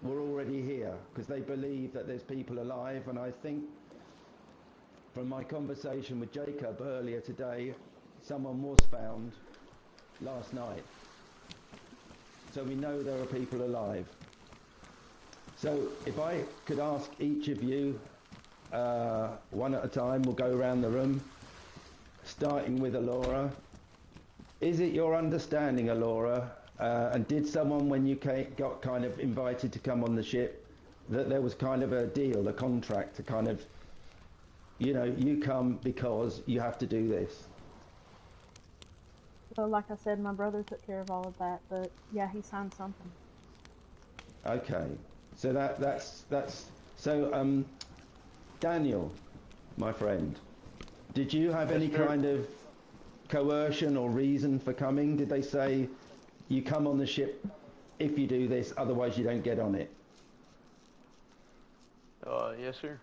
were already here because they believe that there's people alive. And I think from my conversation with Jacob earlier today, someone was found last night. So we know there are people alive. So if I could ask each of you, one at a time, we'll go around the room, starting with Alora. Is it your understanding, Alora, and did someone, when you got kind of invited to come on the ship, that there was kind of a deal, a contract to kind of, you know, you come because you have to do this? So like I said, my brother took care of all of that, but yeah, he signed something. Okay, so that's so Daniel, my friend, did you have any kind of coercion or reason for coming? Did they say you come on the ship if you do this, otherwise you don't get on it? Yes, sir.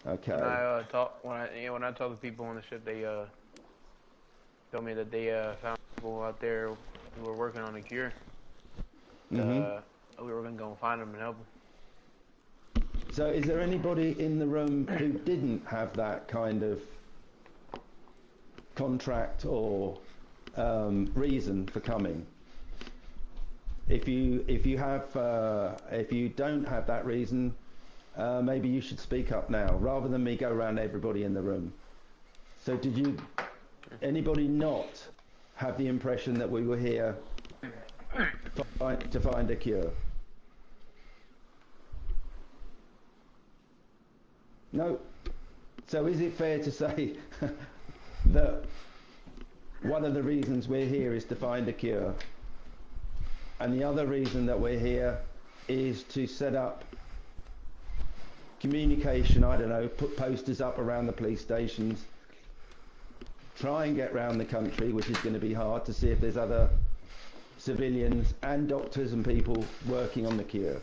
Okay. When I talk to people on the ship, they told me that they found people out there who were working on a cure. Mm-hmm. We were gonna go find them and help them. So is there anybody in the room who didn't have that kind of contract or reason for coming? If you don't have that reason, maybe you should speak up now, rather than me go around everybody in the room. So did anybody not have the impression that we were here to find a cure? No. So is it fair to say that one of the reasons we're here is to find a cure, and the other reason that we're here is to set up communication, I don't know, put posters up around the police stations, try and get around the country, which is going to be hard, to see if there's other civilians and doctors and people working on the cure?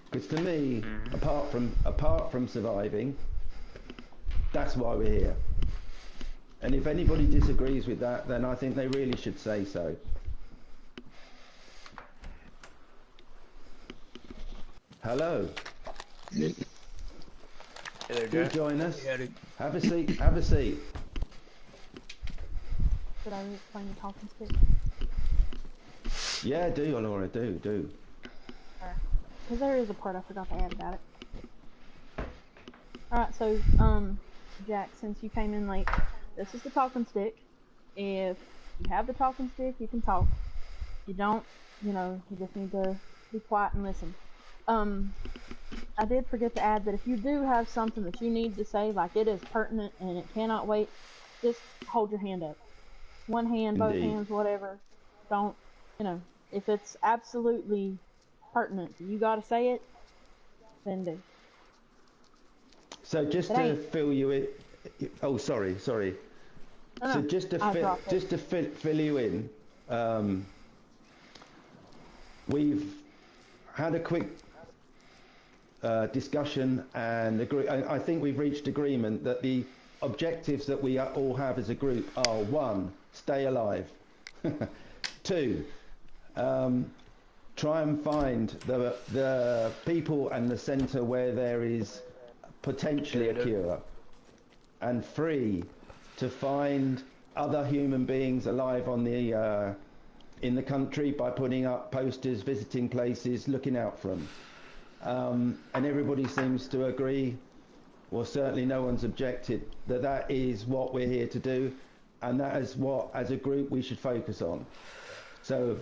Because to me, apart from surviving, that's why we're here. And if anybody disagrees with that, then I think they really should say so. Hello. Hey there, Do Jack. join us. Have a seat. Have a seat. Should I explain the talking stick? Yeah, do, Laura, do. Because there is a part I forgot to add about it. Alright, so, Jack, since you came in late, this is the talking stick. If you have the talking stick, you can talk. If you don't, you know, you just need to be quiet and listen. I did forget to add that if you do have something that you need to say, like it is pertinent and it cannot wait, just hold your hand up. One hand, both hands, whatever. Don't, you know, if it's absolutely pertinent, you gotta say it, then do. So just to fill you in, oh sorry. So just to fill you in, we've had a quick discussion and I think we've reached agreement that the objectives that we all have as a group are: 1, stay alive. 2, try and find the people and the centre where there is potentially a cure. And 3, to find other human beings alive on the in the country by putting up posters, visiting places, looking out for them. And everybody seems to agree, well, certainly no one's objected, that is what we're here to do, and that is what, as a group, we should focus on. So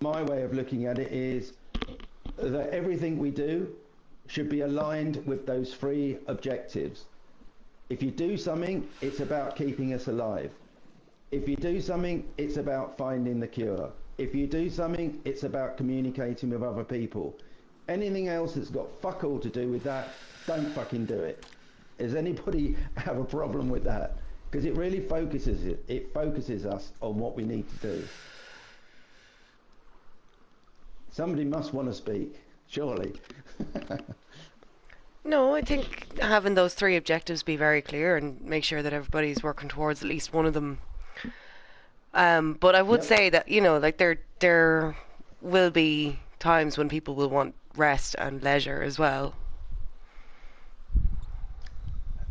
my way of looking at it is that everything we do should be aligned with those 3 objectives. If you do something, it's about keeping us alive. If you do something, it's about finding the cure. If you do something, it's about communicating with other people. Anything else that's got fuck all to do with that, don't fucking do it. Does anybody have a problem with that? Because it really focuses us on what we need to do. Somebody must want to speak, surely. No, I think having those 3 objectives be very clear and make sure that everybody's working towards at least one of them. But I would say that, you know, like there will be times when people will want rest and leisure as well.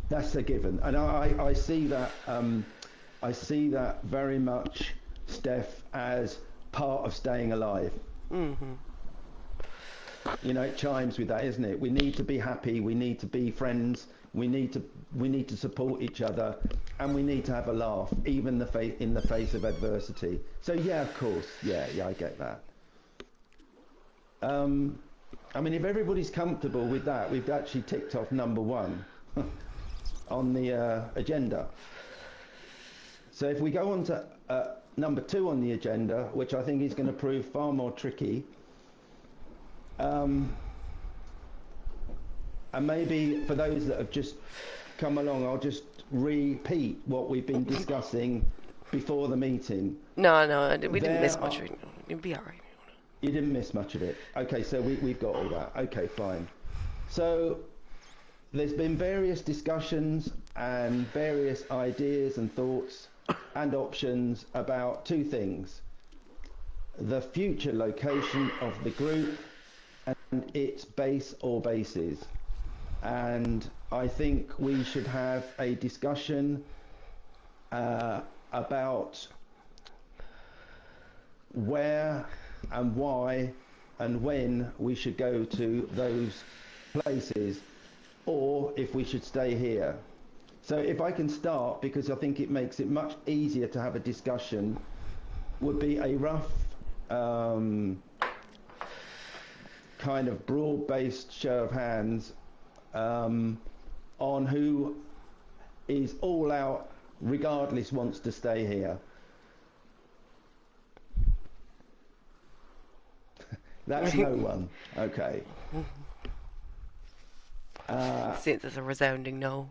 That's a given, and I see that. I see that very much, Steph, as part of staying alive. Mm-hmm. You know, it chimes with that, isn't it? We need to be happy. We need to be friends. We need to support each other, and we need to have a laugh, even in the face of adversity. So yeah, of course, yeah, I get that. I mean, if everybody's comfortable with that, we've actually ticked off number 1 on the agenda. So if we go on to number 2 on the agenda, which I think is going to prove far more tricky, and maybe for those that have just come along, I'll just repeat what we've been discussing before the meeting. No, we didn't miss much. You'll be all right. You didn't miss much of it. Okay, so we've got all that. Okay, fine. So there's been various discussions and various ideas and thoughts and options about 2 things: the future location of the group and its base or bases. And I think we should have a discussion about where and why and when we should go to those places, or if we should stay here. So if I can start, because I think it makes it much easier to have a discussion, would be a rough kind of broad-based show of hands on who is all out, regardless, wants to stay here. That's no one. Okay. Since it's a resounding no.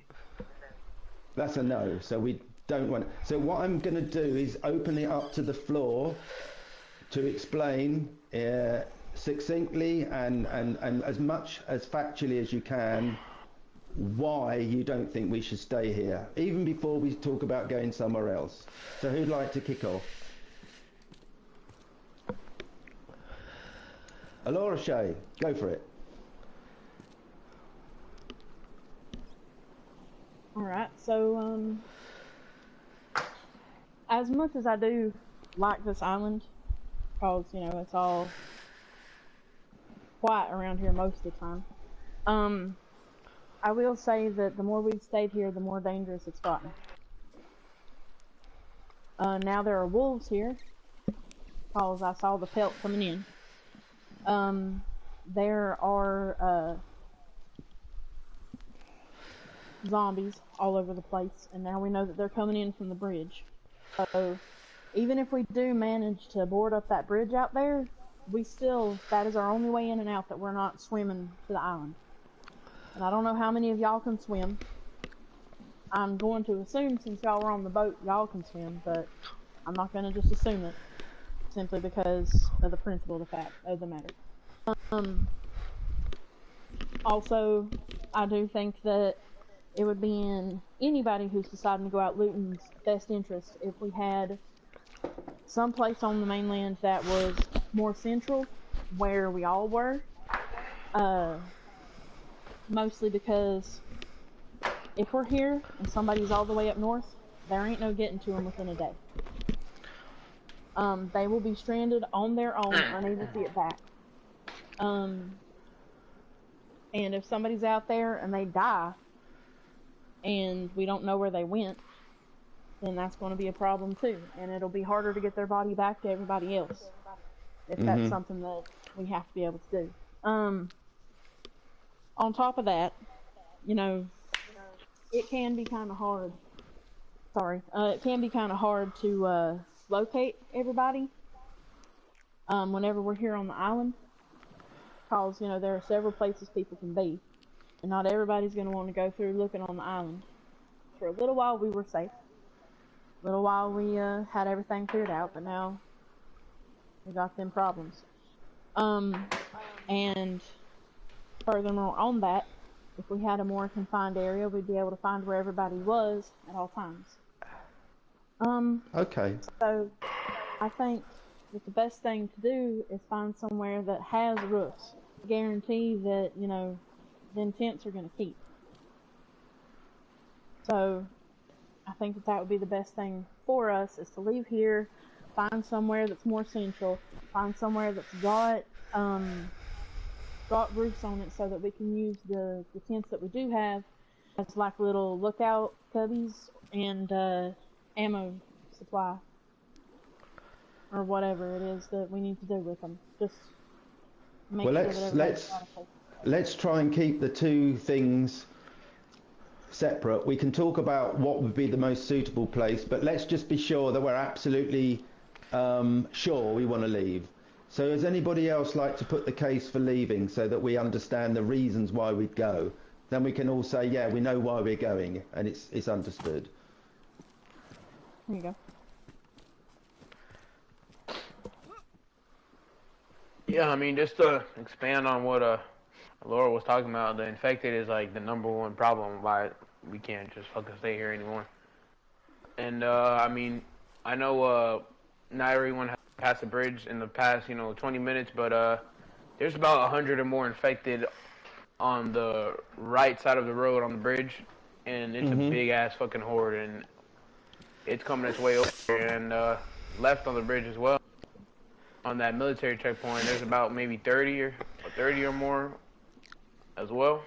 That's a no. So we don't want. So what I'm going to do is open it up to the floor to explain succinctly and as much as factually as you can why you don't think we should stay here, even before we talk about going somewhere else. So who'd like to kick off? Alora Shay, go for it. Alright, so, as much as I do like this island, because, you know, it's all quiet around here most of the time, I will say that the more we've stayed here, the more dangerous it's gotten. Now there are wolves here, because I saw the pelt coming in. There are, zombies all over the place, and now we know that they're coming in from the bridge. So even if we do manage to board up that bridge out there, that is our only way in and out, that we're not swimming to the island. And I don't know how many of y'all can swim. I'm going to assume, since y'all were on the boat, y'all can swim, but I'm not going to just assume it, simply because of the principle of the matter. Also, I do think that it would be in anybody who's deciding to go out looting's best interest if we had some place on the mainland that was more central, where we all were. Mostly because if we're here and somebody's all the way up north, there ain't no getting to them within a day. They will be stranded on their own, unable to get back. And if somebody's out there and they die, and we don't know where they went, then that's going to be a problem too. And it'll be harder to get their body back to everybody else, if that's something that we have to be able to do. On top of that, you know, it can be kind of hard. It can be kind of hard to locate everybody whenever we're here on the island, because, you know, there are several places people can be. And not everybody's going to want to go through looking on the island. For a little while we were safe. A little while we had everything cleared out, but now we got them problems. And furthermore on that, if we had a more confined area, we'd be able to find where everybody was at all times. Okay. So I think that the best thing to do is find somewhere that has roofs. Guarantee that, you know, them tents are going to keep. So, I think that that would be the best thing for us, is to leave here, find somewhere that's more central, find somewhere that's got roofs on it, so that we can use the tents that we do have as like little lookout cubbies and ammo supply, or whatever it is that we need to do with them. Just make Well, sure that everybody's got a place. let's try and keep the two things separate. We can talk about what would be the most suitable place, but let's just be sure that we're absolutely sure we want to leave. So does anybody else like to put the case for leaving, so that we understand the reasons why we'd go? Then we can all say, yeah, we know why we're going, and it's understood. There you go. Yeah, I mean, just to expand on what Laura was talking about, the infected is like the #1 problem why we can't just fucking stay here anymore. And I mean, I know not everyone has passed the bridge in the past, 20 minutes, but there's about 100 or more infected on the right side of the road on the bridge, and it's a big ass fucking horde, and it's coming its way over here, and left on the bridge as well. On that military checkpoint, there's about maybe 30 or more as well.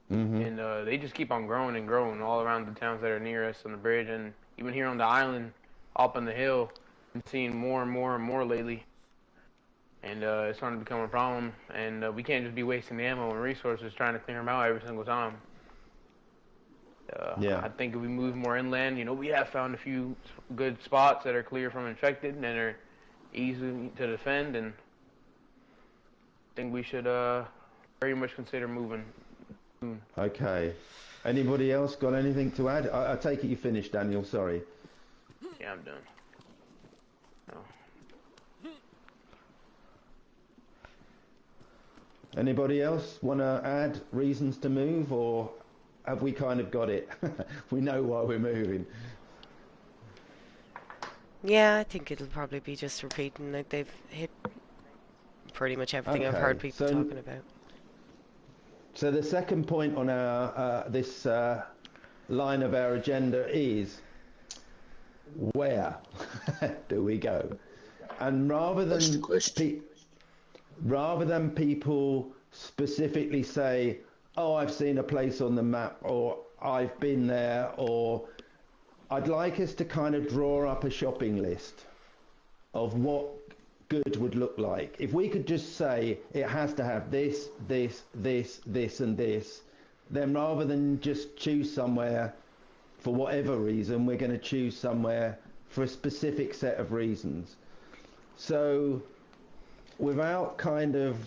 And they just keep on growing and growing all around the towns that are near us on the bridge, and even here on the island, up on the hill, I'm seeing more and more and more lately. And it's starting to become a problem, and we can't just be wasting ammo and resources trying to clear them out every single time. Yeah. I think if we move more inland, we have found a few good spots that are clear from infected and are easy to defend, and I think we should very much consider moving soon. Okay. Anybody else got anything to add? I take it you finished, Daniel. Sorry. Yeah, I'm done. No. Anybody else want to add reasons to move, or have we kind of got it? We know why we're moving. Yeah, I think it'll probably be just repeating. Like, they've hit pretty much everything I've heard people talking about. So the second point on our this line of our agenda is, where do we go? And rather than people specifically say, oh, I've seen a place on the map, or I've been there, or I'd like us to kind of draw up a shopping list of what good would look like. If we could just say it has to have this, this, this, this, and this, then rather than just choose somewhere for whatever reason, we're going to choose somewhere for a specific set of reasons. So without kind of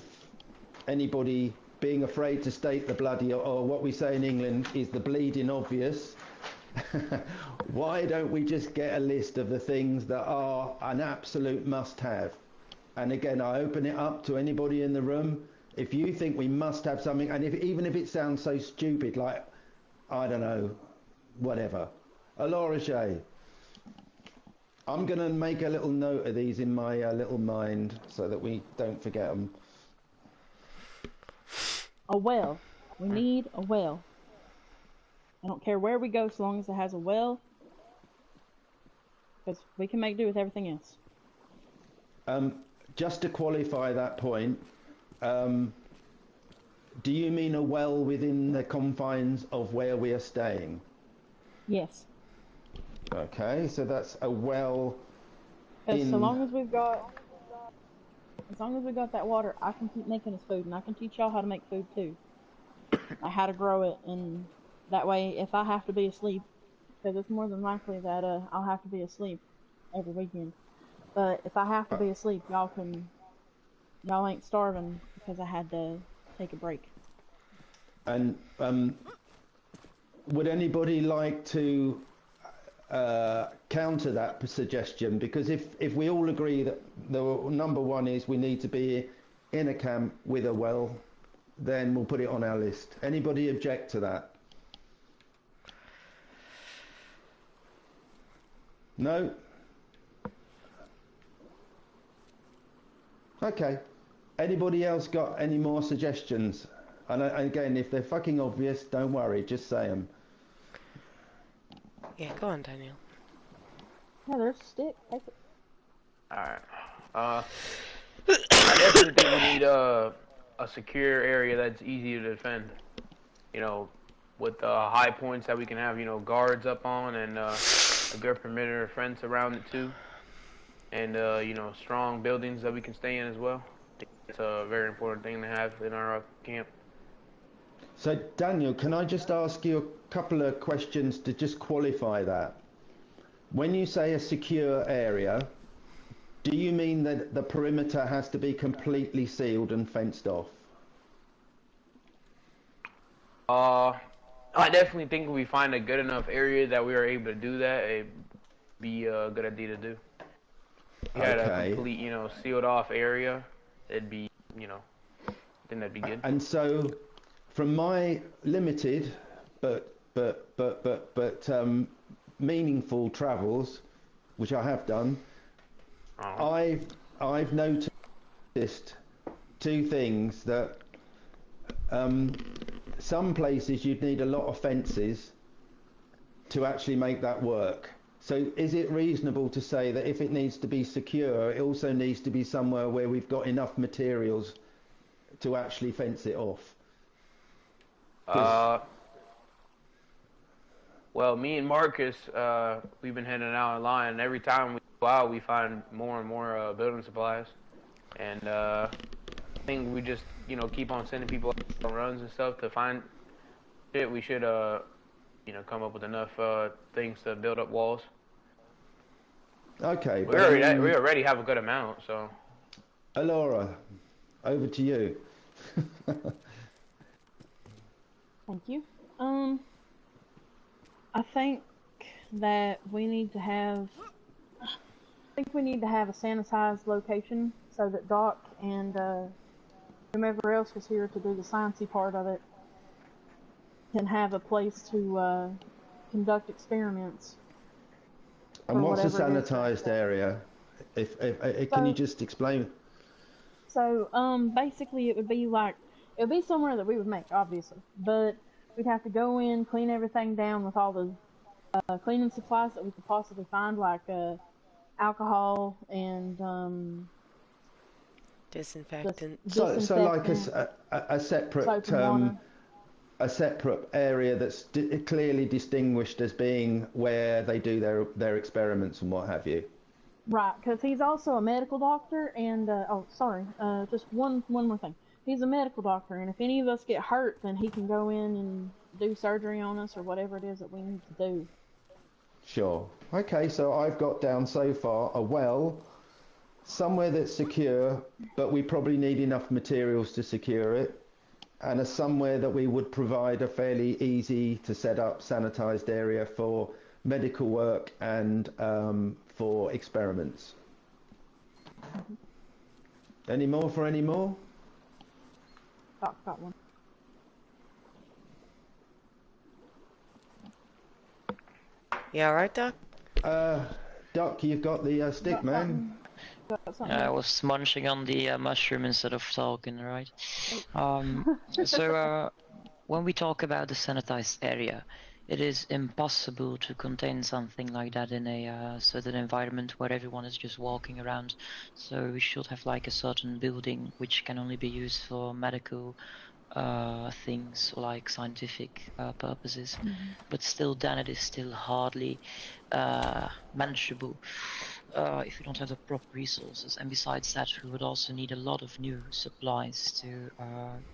anybody being afraid to state the bloody, or what we say in England is the bleeding obvious, why don't we just get a list of the things that are an absolute must-have? And again, I open it up to anybody in the room. If you think we must have something, and even if it sounds so stupid, like, I don't know, whatever. Laura Shay, I'm going to make a little note of these in my little mind so that we don't forget them. A well. We need a well. I don't care where we go, so long as it has a well, because we can make do with everything else. Just to qualify that point, do you mean a well within the confines of where we are staying? Yes. Okay, so that's a well. Because so long as we've got that water, I can keep making us food, and I can teach y'all how to make food too, like how to grow it, and that way, if I have to be asleep, because it's more than likely that I'll have to be asleep every weekend. But if I have to be asleep, y'all ain't starving because I had to take a break. And would anybody like to counter that suggestion? Because if we all agree that the number one is we need to be in a camp with a well, then we'll put it on our list. Anybody object to that? No? Okay. Anybody else got any more suggestions? And again, if they're fucking obvious, don't worry, just say them. Yeah, go on, Daniel. Yeah, there's a stick. Take it. Alright. I definitely think we need a secure area that's easy to defend. You know, with high points that we can have, you know, guards up on, and a good perimeter fence around it too. And, you know, strong buildings that we can stay in as well. I think it's a very important thing to have in our camp. So, Daniel, can I just ask you a couple of questions to just qualify that? When you say a secure area, do you mean that the perimeter has to be completely sealed and fenced off? I definitely think if we find a good enough area that we are able to do that, it'd be a good idea to do. If you had a complete, you know, sealed off area, it'd be, you know, I think that'd be good. And so, from my limited but meaningful travels, which I have done, I've noticed two things. That some places you'd need a lot of fences to actually make that work. So is it reasonable to say that if it needs to be secure, it also needs to be somewhere where we've got enough materials to actually fence it off? Well, me and Marcus, we've been heading out online, and every time we go out, we find more and more building supplies. And I think we just, you know, keep on sending people on runs and stuff to find shit. We should, you know, come up with enough things to build up walls. Okay. We already have a good amount, so. Alora, over to you. Thank you. I think that we need to have. I think we need to have a sanitized location so that Doc and whomever else was here to do the sciencey part of it can have a place to conduct experiments. And what's a sanitized area? Can you just explain? So basically it would be somewhere that we would make, obviously, but we'd have to go in, clean everything down with all the cleaning supplies that we could possibly find, like alcohol and disinfectant. So like a separate area that's clearly distinguished as being where they do their experiments and what have you. Right, because he's also a medical doctor, and just one more thing. He's a medical doctor, and if any of us get hurt, then he can go in and do surgery on us or whatever it is that we need to do. Sure. Okay, so I've got down so far a well, somewhere that's secure, but we probably need enough materials to secure it, and somewhere that we would provide a fairly easy to set up sanitized area for medical work and for experiments. Mm-hmm. Any more for any more? Doc got one. Yeah, all right, Doc? Doc, you've got the stick, man. I was munching on the mushroom instead of talking, right? So when we talk about the sanitized area, it is impossible to contain something like that in a certain environment where everyone is just walking around. So we should have like a certain building which can only be used for medical things or like scientific purposes. Mm-hmm. But still then it is still hardly manageable if you don't have the proper resources. And besides that, we would also need a lot of new supplies to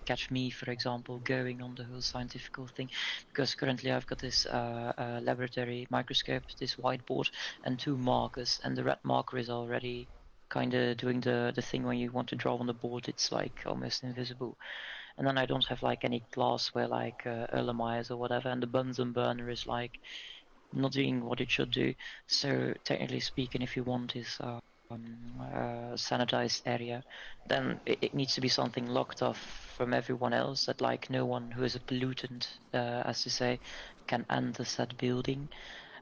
catch me, for example, going on the whole scientific thing, because currently I've got this laboratory microscope, this whiteboard, and 2 markers, and the red marker is already kind of doing the thing when you want to draw on the board. It's like almost invisible. And then I don't have like any glassware like Erlenmeyer's or whatever, and the Bunsen burner is like not doing what it should do. So technically speaking, if you want this sanitized area, then it needs to be something locked off from everyone else, that like no one who is a pollutant, as to say, can enter said building.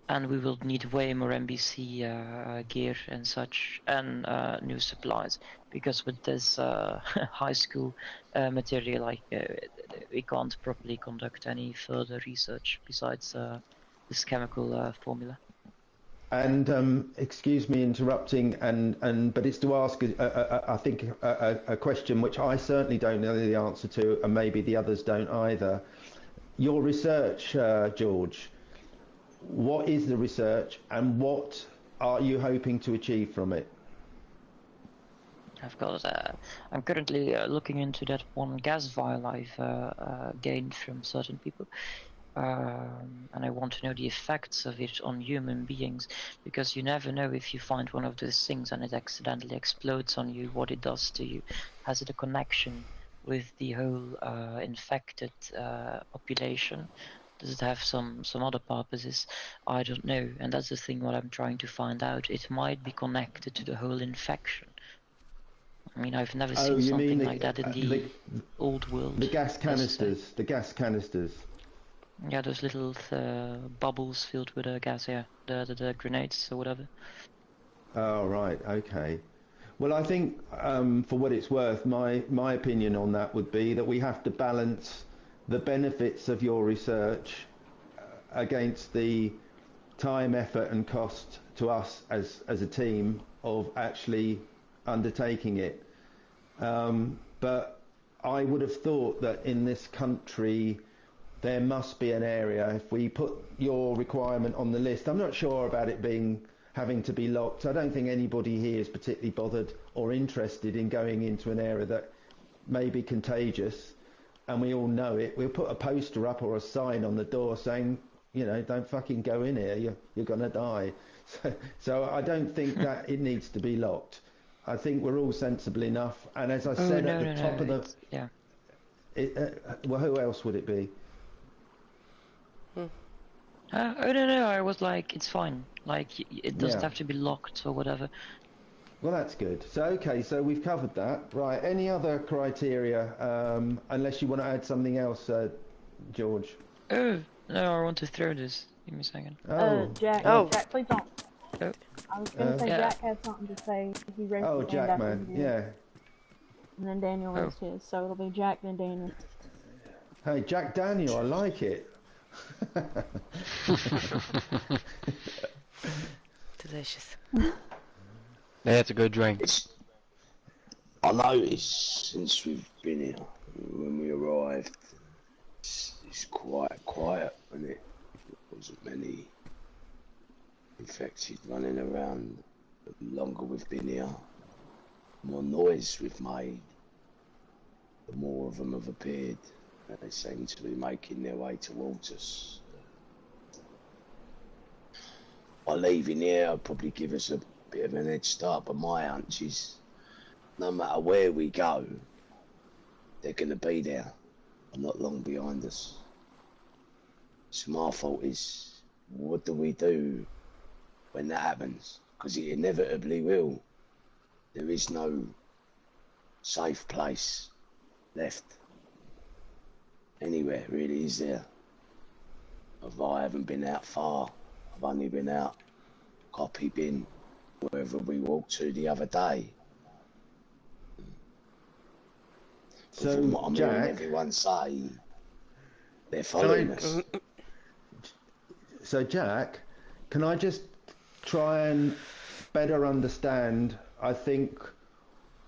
and we will need way more NBC gear and such, and new supplies, because with this high school material, we can't properly conduct any further research besides this chemical formula. And excuse me interrupting, but it's to ask, I think, a question which I certainly don't know the answer to, and maybe the others don't either. Your research, George, what is the research, and what are you hoping to achieve from it? Of course, I'm currently looking into that one gas vial I've gained from certain people. And I want to know the effects of it on human beings, because you never know if you find one of those things and it accidentally explodes on you, what it does to you. Has it a connection with the whole infected population? Does it have some other purposes? I don't know, and that's the thing what I'm trying to find out. It might be connected to the whole infection. I mean, I've never seen something like that in the old world. The gas canisters, the gas canisters. Yeah, those little bubbles filled with gas, yeah. The grenades or whatever. Oh, right, okay. Well, I think, for what it's worth, my opinion on that would be that we have to balance the benefits of your research against the time, effort and cost to us as a team of actually undertaking it. But I would have thought that in this country there must be an area, if we put your requirement on the list. I'm not sure about it having to be locked. I don't think anybody here is particularly bothered or interested in going into an area that may be contagious, and we all know it. We'll put a poster up or a sign on the door saying, you know, don't fucking go in here, you're going to die. So I don't think that it needs to be locked. I think we're all sensible enough, and as I said at the top of the... Yeah. Well, who else would it be? I don't know, I was like, it's fine. Like, it doesn't have to be locked or whatever. Well, that's good. So, okay, so we've covered that. Right, any other criteria, unless you want to add something else, George? Oh, no, I want to throw this. Give me a second. Jack, Jack, please don't. Oh. I was going to say Jack has something to say. He raised his hand Jack, after man, you did. yeah. And then Daniel raised his, so it'll be Jack, then Daniel. Hey, Jack Daniel, I like it. Delicious. That's a good drink. I noticed since we've been here, when we arrived, it's quite quiet, and there wasn't many infected running around. The longer we've been here, the more noise we've made, the more of them have appeared. They seem to be making their way towards us. By leaving here, it'll probably give us a bit of an head start, but my hunch is no matter where we go, they're going to be there and not long behind us. So my thought is, what do we do when that happens? Because it inevitably will. There is no safe place left anywhere, really, is there? I haven't been out far. I've only been out Copy Bin, wherever we walked to the other day. So, what I'm Jack, hearing everyone say, they're following us. So, Jack, can I just try and better understand, I think,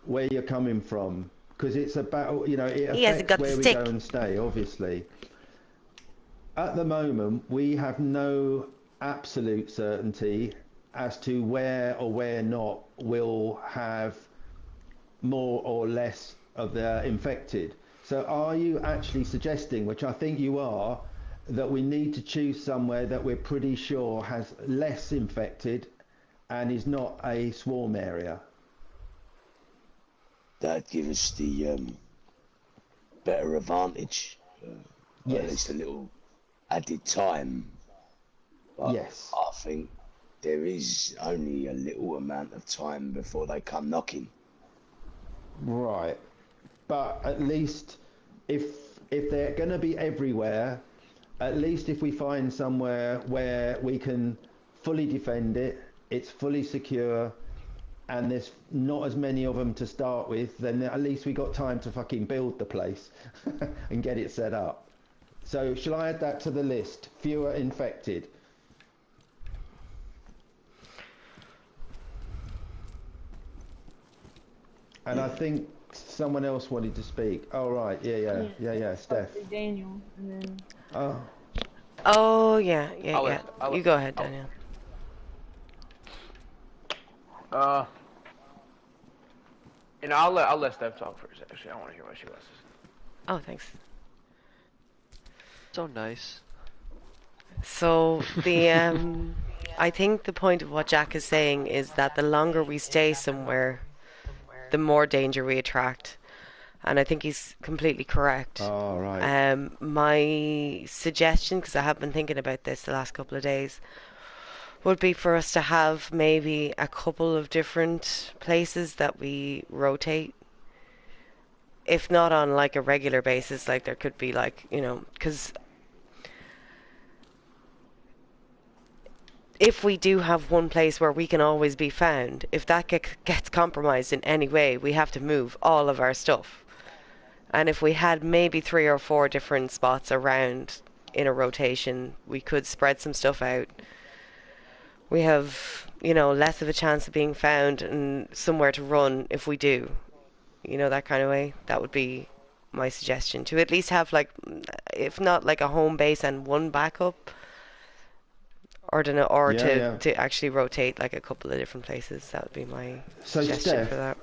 where you're coming from? Because it's about, you know, it affects where we go and stay, obviously. At the moment, we have no absolute certainty as to where or where not we'll have more or less of the infected. So are you actually suggesting, which I think you are, that we need to choose somewhere that we're pretty sure has less infected and is not a swarm area? That'd give us the better advantage. Yes. At least a little added time. But yes. I think there is only a little amount of time before they come knocking. Right. But at least if they're going to be everywhere, at least if we find somewhere where we can fully defend it, it's fully secure, and there's not as many of them to start with, then at least we got time to fucking build the place and get it set up. So shall I add that to the list? Fewer infected. And I think someone else wanted to speak. Oh, right. Yeah. Steph. Daniel, and then... Oh, yeah. You go ahead, Daniel. I'll let Steph talk first. Actually, I want to hear what she wants to say. Oh, thanks. So nice. So the I think the point of what Jack is saying is that the longer we stay somewhere, the more danger we attract, and I think he's completely correct. Oh, right. My suggestion, because I have been thinking about this the last couple of days, would be for us to have maybe a couple of different places that we rotate. If not on like a regular basis, like there could be like, you know, because if we do have one place where we can always be found, if that gets compromised in any way, we have to move all of our stuff. And if we had maybe 3 or 4 different spots around in a rotation, we could spread some stuff out. We have, you know, less of a chance of being found and somewhere to run if we do. You know, that kind of way. That would be my suggestion, to at least have, like, if not like a home base and one backup, or to actually rotate like a couple of different places. That would be my suggestion, Steph, for that.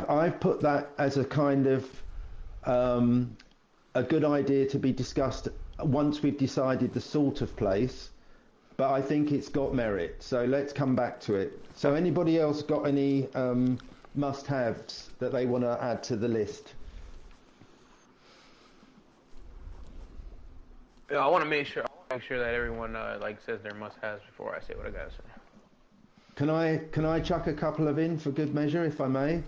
I've put that as a kind of a good idea to be discussed once we've decided the sort of place, but I think it's got merit, so let's come back to it. So anybody else got any must-haves that they want to add to the list? Yeah, I want to make sure that everyone like says their must-haves before I say what I gotta say. Can I chuck a couple of in for good measure, if I may?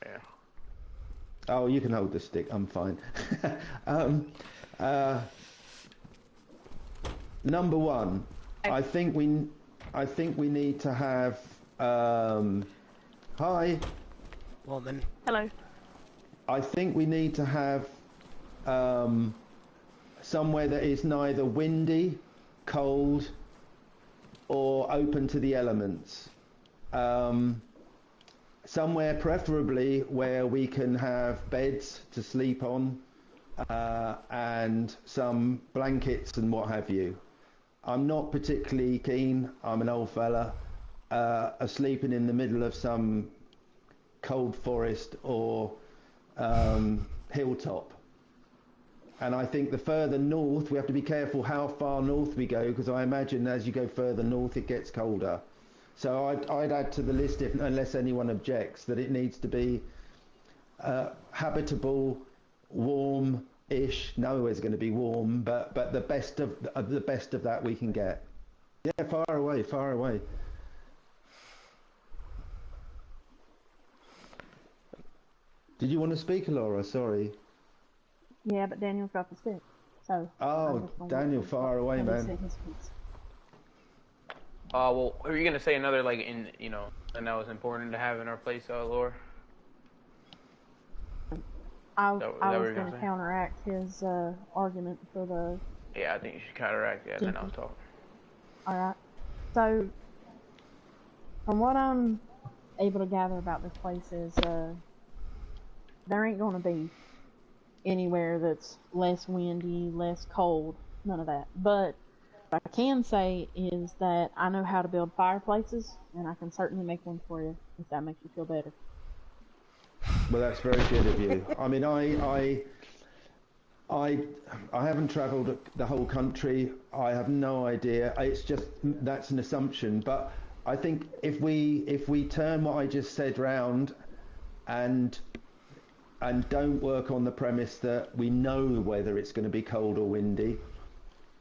Yeah. Oh, you can hold the stick. I'm fine. Number one, I think we need to have. Hi. Woman. Hello. I think we need to have somewhere that is neither windy, cold, or open to the elements. Somewhere preferably where we can have beds to sleep on and some blankets and what have you. I'm not particularly keen, I'm an old fella, sleeping in the middle of some cold forest or hilltop. And I think the further north, we have to be careful how far north we go, because I imagine as you go further north it gets colder. So I'd add to the list, unless anyone objects, that it needs to be habitable, warm-ish. Nowhere's going to be warm, but the best of that we can get. Yeah, far away, far away. Did you want to speak, Laura? Sorry. Yeah, but Daniel's got the stick, so... Oh, Daniel, far away, man. Well, are you gonna say another, like, and that was important to have in our place, Laura? I was going to counteract his argument for the... Yeah, I think you should counteract that, and then I'll talk. Alright. So, from what I'm able to gather about this place is, there ain't going to be anywhere that's less windy, less cold, none of that. But what I can say is that I know how to build fireplaces, and I can certainly make one for you if that makes you feel better. Well, that's very good of you. I mean, I haven't travelled the whole country. I have no idea. It's just, that's an assumption. But I think if we turn what I just said round and don't work on the premise that we know whether it's going to be cold or windy,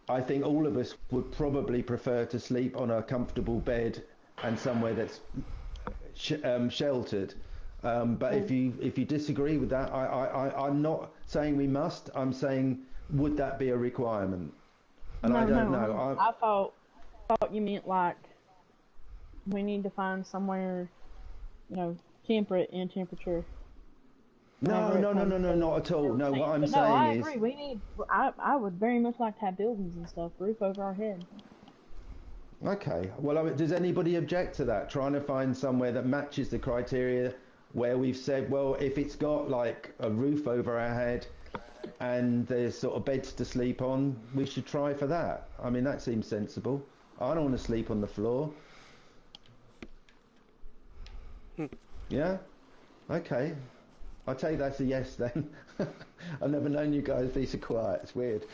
I think all of us would probably prefer to sleep on a comfortable bed and somewhere that's sheltered. But if you disagree with that, I'm not saying we must. I'm saying, would that be a requirement? And no, I don't no, know. I thought you meant like we need to find somewhere, you know, temperate in temperature. No, not at all. No, what I'm saying I is... agree. We need. I would very much like to have buildings and stuff, roof over our head. Okay. Well, does anybody object to that? Trying to find somewhere that matches the criteria where we've said, well, if it's got like a roof over our head and there's sort of beds to sleep on, we should try for that. I mean, that seems sensible. I don't want to sleep on the floor. Yeah? Okay. I'll tell you that's a yes then. I've never known you guys be so quiet. It's weird.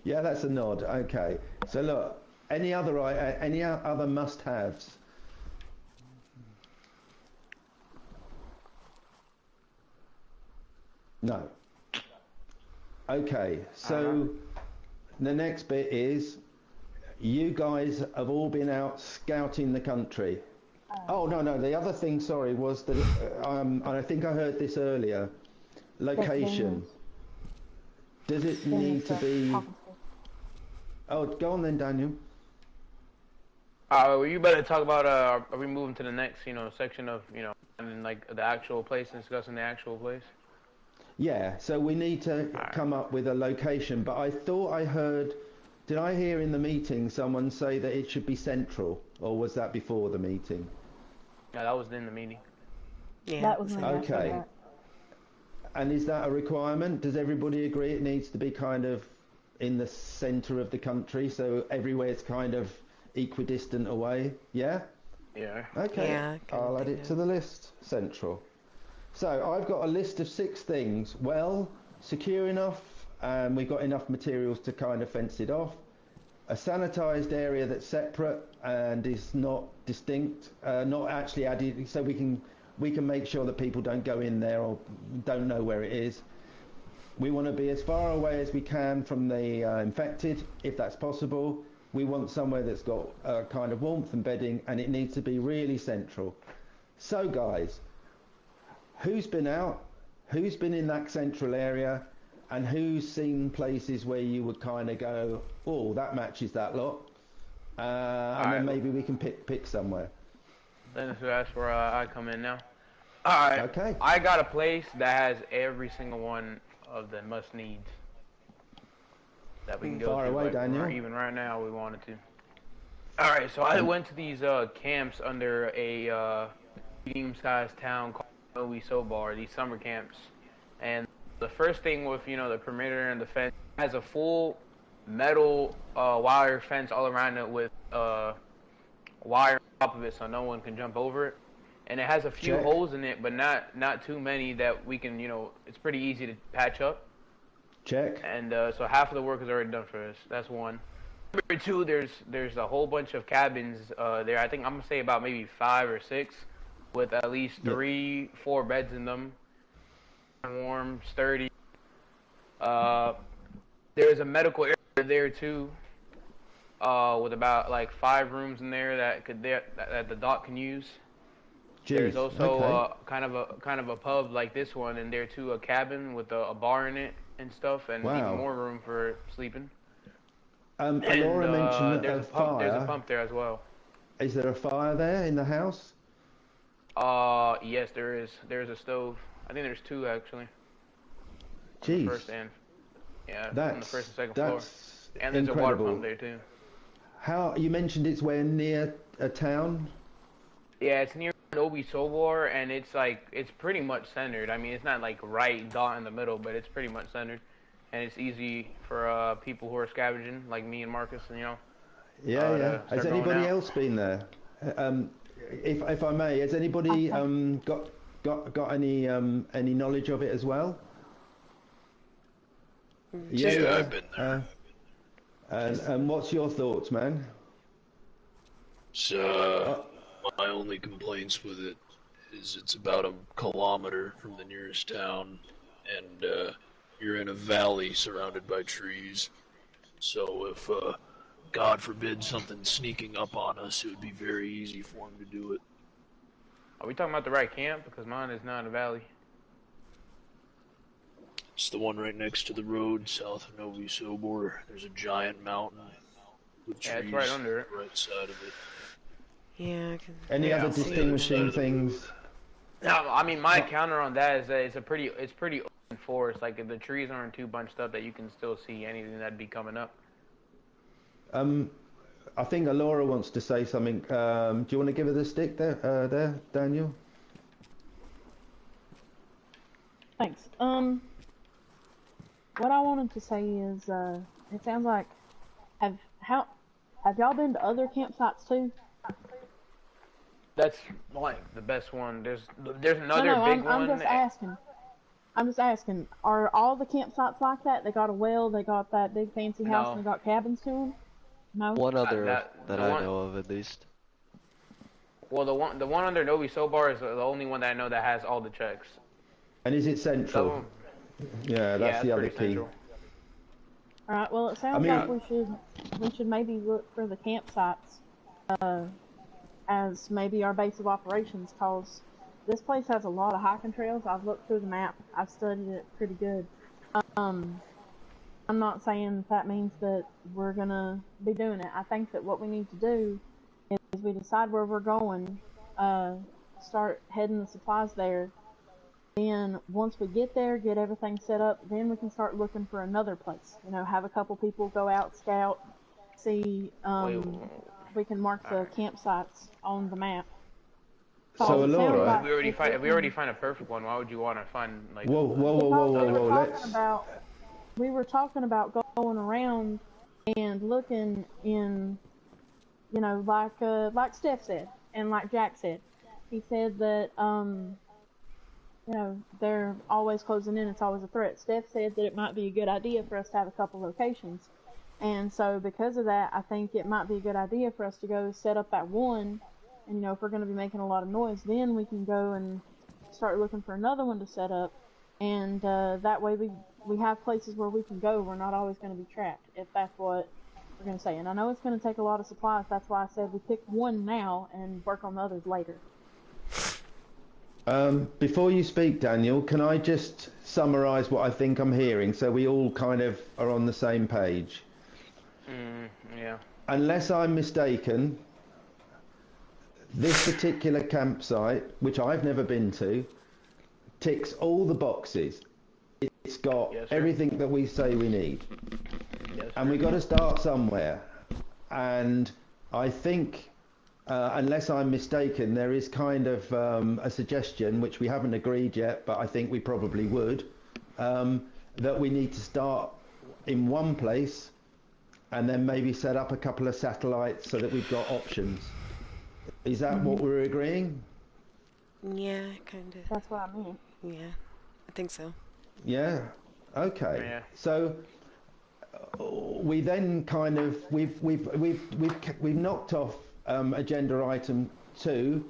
Yeah, that's a nod. Okay. So look, any other must-haves? No. Okay. So the next bit is you guys have all been out scouting the country. Oh, no, the other thing, sorry, was that, I think I heard this earlier, location. Does it need to be... Oh, go on then, Daniel. Well, you better talk about, are we moving to the next, section of, and then, like, the actual place, discussing the actual place? Yeah, so we need to come up with a location, but I thought I heard... Did I hear in the meeting someone say that it should be central, or was that before the meeting? Yeah, that was in the meeting. Yeah, that was okay. And is that a requirement? Does everybody agree it needs to be kind of in the centre of the country, so everywhere's kind of equidistant away? Yeah? Yeah. Okay, yeah, I'll add it to the list. Central. So I've got a list of 6 things. Well, secure enough, and we've got enough materials to kind of fence it off. A sanitised area that's separate and is not distinct, not actually added, so we can make sure that people don't go in there or don't know where it is. We want to be as far away as we can from the infected, if that's possible. We want somewhere that's got kind of warmth and bedding, and it needs to be really central. So guys, who's been out? Who's been in that central area? And who's seen places where you would kind of go, oh, that matches that lot, and then maybe we can pick somewhere. Then that's where I come in now. All right. Okay. I got a place that has every single one of the must needs that we can go Far to. away, Daniel. Even right now, we wanted to. All right. So I went to these camps under a medium-sized town called Numnizzle, these summer camps, and the first thing with, the perimeter and the fence, it has a full metal wire fence all around it with wire on top of it so no one can jump over it. And it has a few holes in it, but not too many that we can, it's pretty easy to patch up. Check. And so half of the work is already done for us. That's one. Number 2, there's a whole bunch of cabins there. I think I'm going to say about maybe 5 or 6 with at least 3, 4 beds in them. Warm, sturdy. There's a medical area there too, with about like 5 rooms in there that the doc can use. Jeez, there's also kind of a pub like this one, and there too, a cabin with a bar in it and stuff, and even more room for sleeping. And Laura mentioned there's a pump. There's a pump there as well. Is there a fire there in the house? Yes, there is. There's a stove. I think there's 2 actually. Jeez. First and on the first and second floor. And there's incredible. A water pump there too. How you mentioned it's where near a town? Yeah, it's near Numnizzle, and it's pretty much centered. I mean, it's not like right dot in the middle, but it's pretty much centered, and it's easy for people who are scavenging like me and Marcus, and Yeah. Has anybody else been there? If I may, has anybody got any knowledge of it as well? Yeah, I've been there. And what's your thoughts, man? So, my only complaints with it is it's about a kilometer from the nearest town, and you're in a valley surrounded by trees. So if, God forbid, something sneaking up on us, it would be very easy for him to do it. Are we talking about the right camp? Because mine is not in a valley. It's the one right next to the road, south of Novi Sobor. There's a giant mountain with trees it's right under it. right side of it. Yeah, I can... Any other distinguishing things? No, I mean my counter on that is that it's pretty open forest. Like the trees aren't too bunched up that you can still see anything that'd be coming up. I think Alora wants to say something. Do you want to give her the stick there, Daniel? Thanks. What I wanted to say is, it sounds like, have y'all been to other campsites too? That's like the best one. There's another big one. I'm just asking. Are all the campsites like that? They got a well, they got that big fancy house, and they got cabins to them? No. One other that I one, know of, at least. Well, the one under Novi Sobor is the only one that I know that has all the checks. And is it central? Yeah, that's the other key. Central. All right. Well, it sounds like we should maybe look for the campsites as maybe our base of operations, cause this place has a lot of hiking trails. I've looked through the map. I've studied it pretty good. I'm not saying that means that we're gonna be doing it. I think that what we need to do is we decide where we're going, start heading the supplies there. Then once we get there, get everything set up, then we can start looking for another place. You know, have a couple people go out, scout, see, we can mark the campsites on the map. So Alora, like we already find a perfect one. Why would you want to find like? Whoa! We were talking about going around and looking in, you know, like Steph said and like Jack said. He said that you know, they're always closing in. It's always a threat. Steph said that it might be a good idea for us to have a couple locations. And so because of that, I think it might be a good idea for us to go set up at one. And, you know, if we're going to be making a lot of noise, then we can go and start looking for another one to set up. And that way we have places where we can go. We're not always going to be trapped, if that's what we're going to say. And I know it's going to take a lot of supplies. That's why I said we pick one now and work on the others later. Before you speak, Daniel, can I just summarise what I think I'm hearing so we all kind of are on the same page? Yeah. Unless I'm mistaken, this particular campsite, which I've never been to, ticks all the boxes. It's got everything that we say we need. And we've got to start somewhere. And I think, unless I'm mistaken, there is kind of a suggestion, which we haven't agreed yet, but I think we probably would, that we need to start in one place and then maybe set up a couple of satellites so that we've got options. Is that what we're agreeing? Yeah, kind of. That's what I mean. Yeah, I think so. Yeah. Okay. Yeah. So we then kind of we've knocked off agenda item 2.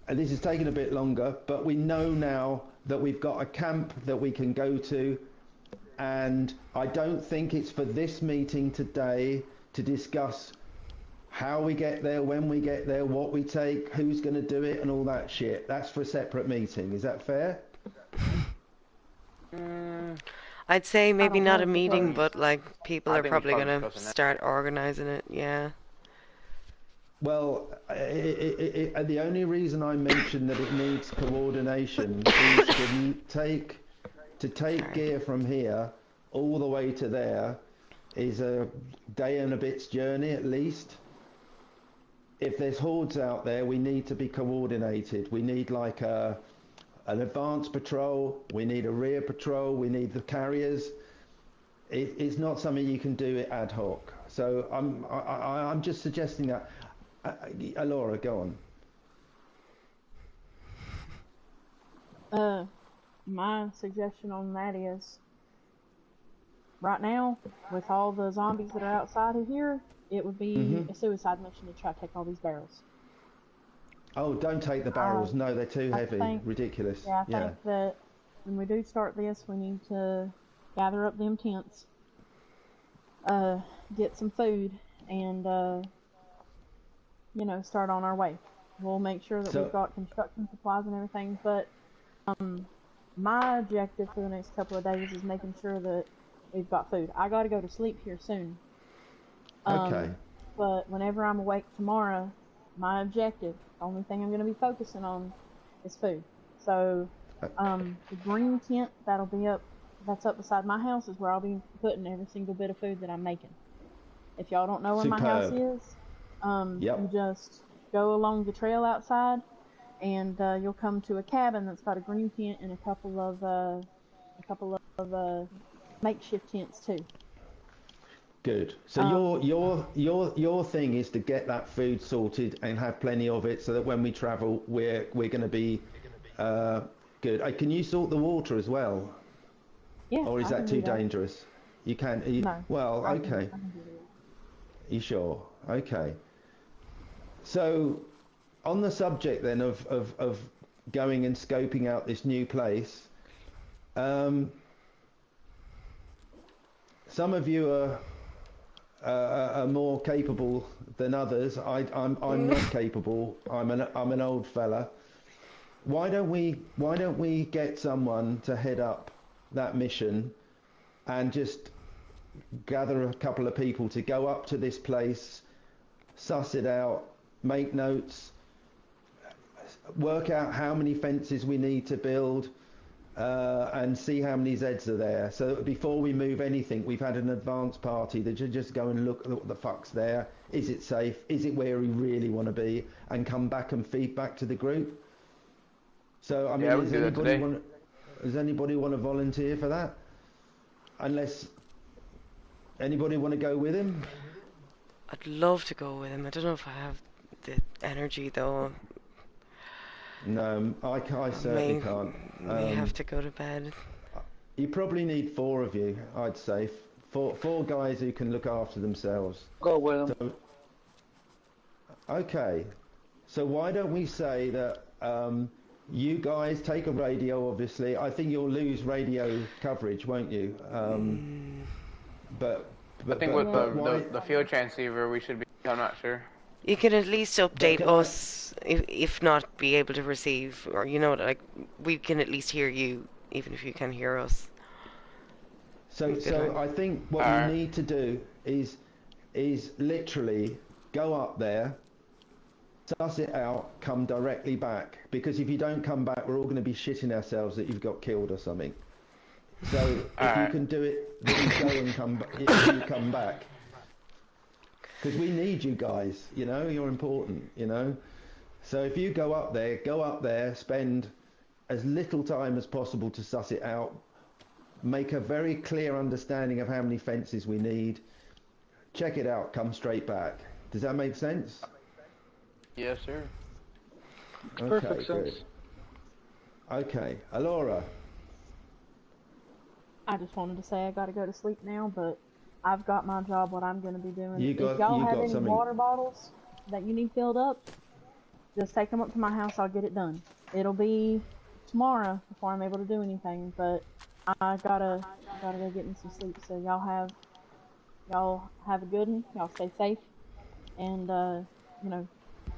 And this is taking a bit longer, but we know now that we've got a camp that we can go to, and I don't think it's for this meeting today to discuss how we get there, when we get there, what we take, who's going to do it, and all that shit. That's for a separate meeting. Is that fair? I'd say maybe not a meeting, but like people are probably going to start organising it. Yeah. Well, the only reason I mentioned that it needs coordination is to take gear from here all the way to there is a day and a bit's journey at least. If there's hordes out there, we need to be coordinated. We need like an advanced patrol, we need a rear patrol, we need the carriers. It's not something you can do it ad hoc. So I'm just suggesting that. Alora, go on. My suggestion on that is, right now, with all the zombies that are outside of here, it would be a suicide mission to try to take all these barrels. Oh, don't take the barrels. No, they're too heavy. Ridiculous. Yeah, I think that when we do start this, we need to gather up them tents, get some food, and you know, start on our way. We'll make sure that we've got construction supplies and everything, but my objective for the next couple of days is making sure that we've got food. I gotta go to sleep here soon. Okay. But whenever I'm awake tomorrow, my objective, the only thing I'm gonna be focusing on is food. So, the green tent that's up beside my house is where I'll be putting every single bit of food that I'm making. If y'all don't know where my house is, you just go along the trail outside, and you'll come to a cabin that's got a green tent and a couple of makeshift tents too. Good. So your thing is to get that food sorted and have plenty of it, so that when we travel, we're going to be good. Can you sort the water as well? Yeah. Or is that too dangerous? You can. No. Well, okay. You sure? Okay. So, on the subject then of going and scoping out this new place, some of you are more capable than others. I'm not capable. I'm an old fella. Why don't we get someone to head up that mission and just gather a couple of people to go up to this place, suss it out, make notes, work out how many fences we need to build, and see how many Zeds are there. So that before we move anything, we've had an advance party that should just go and look at what the fuck's there. Is it safe? Is it where we really want to be? And come back and feed back to the group. So, I mean, does anybody want to volunteer for that? Unless anybody want to go with him? I'd love to go with him. I don't know if I have the energy though. No, I certainly can't. We have to go to bed. You probably need 4 of you, I'd say. Four guys who can look after themselves. Go with them. So, okay. So why don't we say that you guys take a radio, obviously. I think you'll lose radio coverage, won't you? But I think with the field transceiver, we should be. I'm not sure. You can at least update us, if not be able to receive, or like we can at least hear you, even if you can hear us. So I think what you need to do is literally go up there, suss it out, come directly back. Because if you don't come back, we're all going to be shitting ourselves that you've got killed or something. So if you can do it, then you go and come back. You come back. Because we need you guys, you're important, So if you go up there, spend as little time as possible to suss it out, make a very clear understanding of how many fences we need, check it out, come straight back. Does that make sense? Yes, sir. Okay, Perfect sense. good. Okay, Alora. I just wanted to say I gotta go to sleep now, but I've got my job, what I'm going to be doing. If y'all have any water bottles that you need filled up, just take them up to my house, I'll get it done. It'll be tomorrow before I'm able to do anything, but I gotta go get me some sleep. So y'all have a good one, y'all stay safe, and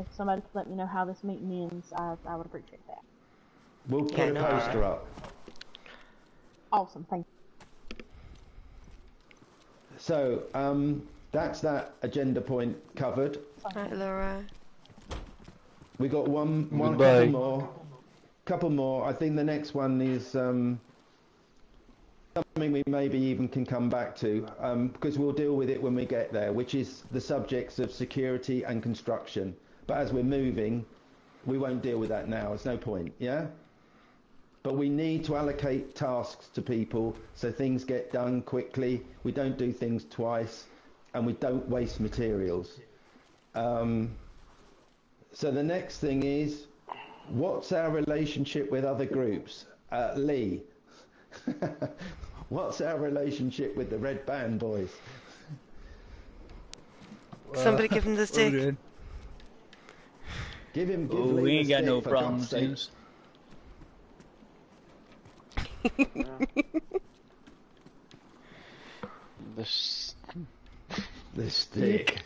if somebody could let me know how this meeting ends, I would appreciate that. We'll put a poster up. Awesome, thank you. So, that's that agenda point covered. Right, Laura. We got one couple more. I think the next one is something we maybe even can come back to, because we'll deal with it when we get there, which is the subjects of security and construction. But as we're moving, we won't deal with that now. There's no point, yeah? But we need to allocate tasks to people so things get done quickly, we don't do things twice, and we don't waste materials. So the next thing is, what's our relationship with other groups? Lee, what's our relationship with the Red Band boys? Somebody give him the stick. Give Lee we the ain't got stick, no for problems, God's sake. seems. The stick.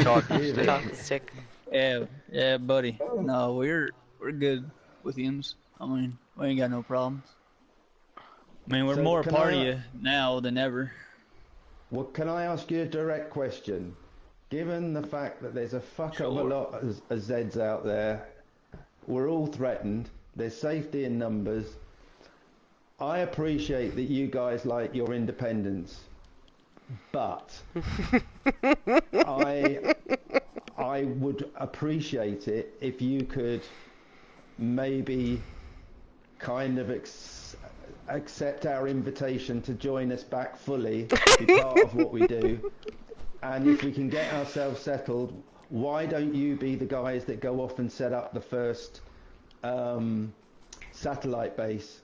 Talking stick. Yeah, buddy. No, we're good with yums. I mean, we ain't got no problems. I mean, we're So more a can part of I- you now than ever. Well, can I ask you a direct question? Given the fact that there's a fuck of a lot of Zeds out there, we're all threatened, there's safety in numbers. I appreciate that you guys like your independence, but I would appreciate it if you could maybe kind of accept our invitation to join us back fully, be part of what we do, and if we can get ourselves settled, why don't you be the guys that go off and set up the first satellite base,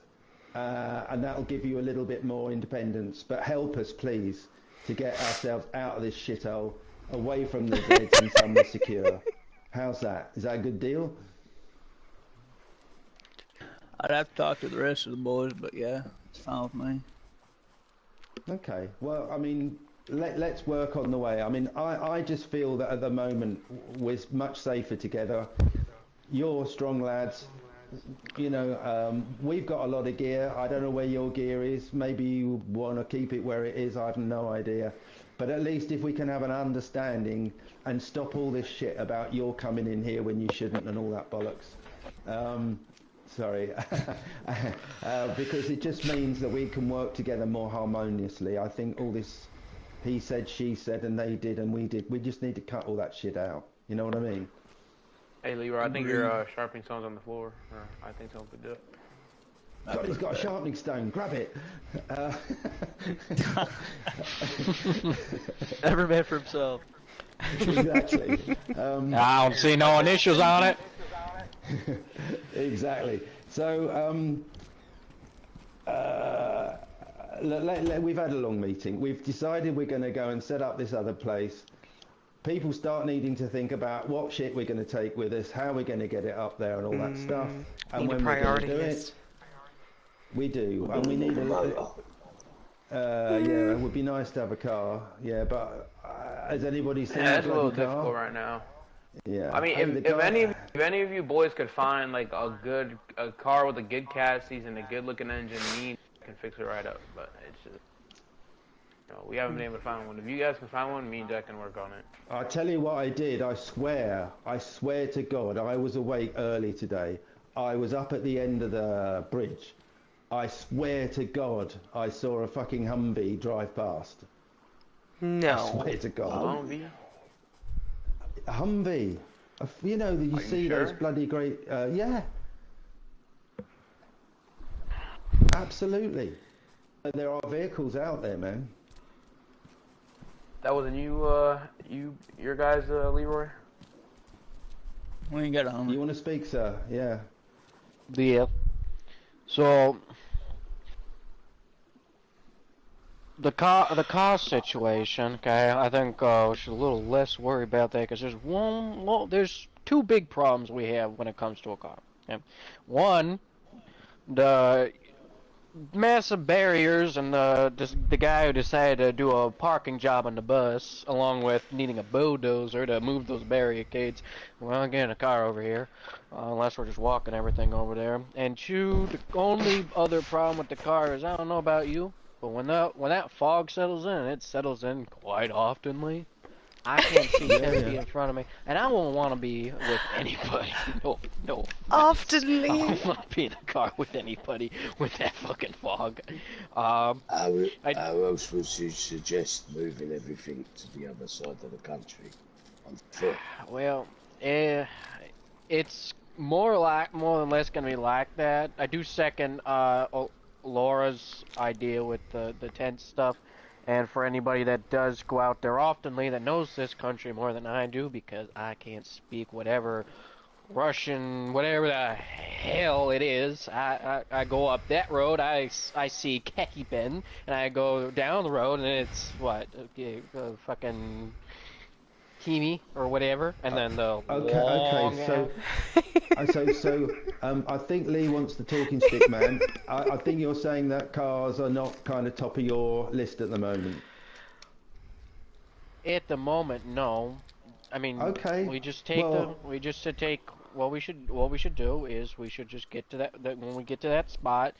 and that'll give you a little bit more independence, but help us please to get ourselves out of this shithole, away from the Zeds and somewhere secure. How's that? Is that a good deal? I'd have to talk to the rest of the boys, but yeah, it's fine with me. Okay, well, I mean, let's work on the way. I mean, I just feel that at the moment we're much safer together. You're strong lads. You know, we've got a lot of gear. I don't know where your gear is. Maybe you want to keep it where it is. I have no idea. But at least if we can have an understanding and stop all this shit about you're coming in here when you shouldn't and all that bollocks. Sorry. Because it just means that we can work together more harmoniously. I think all this he said, she said, and they did and we did. We just need to cut all that shit out. You know what I mean? Hey, Leeroy, I think your sharpening stone's on the floor. Or I think someone could do it. Somebody's got a sharpening stone. Grab it. Every man for himself. Exactly. I don't see no initials on it. Exactly. So, we've had a long meeting. We've decided we're going to go and set up this other place. People start needing to think about what shit we're going to take with us, how we're going to get it up there and all that stuff. And when we're going to do it, we do. And we need a lot. Yeah, it would be nice to have a car. Yeah, but has anybody seen Yeah, it's a a little bloody car? difficult right now. Yeah. I mean, if any of you boys could find like a car with a good chassis and a good looking engine, me can fix it right up. But it's just, you know, we haven't been able to find one. If you guys can find one, me and Jack can work on it. I'll tell you what I did. I swear to God, I was awake early today. I was up at the end of the bridge. I swear to God, I saw a fucking Humvee drive past. No. I swear to God. Humvee? A Humvee. You know, you see those bloody great... yeah. Absolutely. There are vehicles out there, man. That wasn't your guys, Leeroy? We ain't got a Hummer. You want to speak, sir? Yeah. Yeah. So the car situation, okay, I think we should a little less worry about that because there's two big problems we have when it comes to a car. Okay? One, the massive barriers and the guy who decided to do a parking job on the bus, along with needing a bulldozer to move those barricades. Well, getting a car over here, unless we're just walking everything over there. And two, the only other problem with the car is, I don't know about you, but when that fog settles in, it settles in quite oftenly. I can't see 10 feet in front of me, and I won't want to be with anybody. No. Oftenly. I don't want to be in a car with anybody with that fucking fog. How else would you suggest moving everything to the other side of the country on foot? Well, it's more than less gonna be like that. I do second Laura's idea with the tent stuff. And for anybody that does go out there oftenly, that knows this country more than I do, because I can't speak whatever Russian, whatever the hell it is. I go up that road, I see Kekiben, and I go down the road, and it's, what, fucking Kimi, or whatever, and then the I think Lee wants the talking stick, man. I think you're saying that cars are not kind of top of your list at the moment. At the moment, no. I mean, we just take what we should do is we should just get to that when we get to that spot,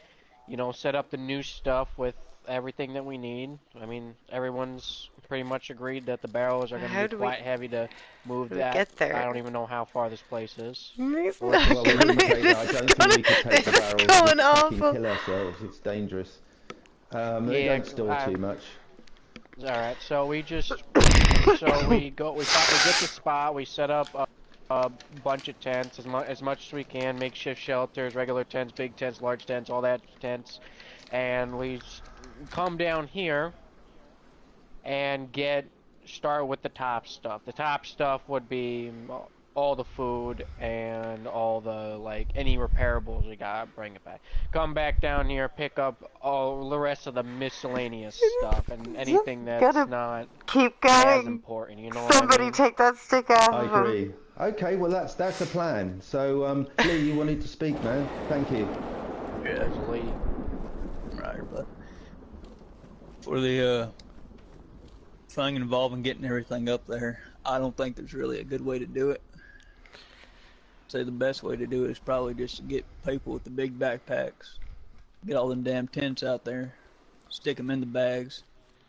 set up the new stuff with everything that we need. I mean, everyone's pretty much agreed that the barrels are going to be quite heavy to move that. Get there? I don't even know how far this place is. It's Well, we wouldn't take that. I don't think we could take the barrels. We'd fucking kill ourselves. It's dangerous. They don't store too much. Alright, so we just... so we get the spot, we set up a bunch of tents, as much as we can, makeshift shelters, regular tents, big tents, large tents, all that tents, and we come down here and start with the top stuff. The top stuff would be all the food and all the, any repairables we got, bring it back. Come back down here, pick up all the rest of the miscellaneous stuff and anything that's not keep going. As important, you know what I mean? Somebody take that stick off. I agree. Okay, well that's the plan. So, Lee, you wanted to speak, man. Thank you. Yeah, Lee. Right, but for the thing involving getting everything up there, I don't think there's really a good way to do it. I'd say the best way to do it is probably just to get people with the big backpacks, get all them damn tents out there, stick them in the bags,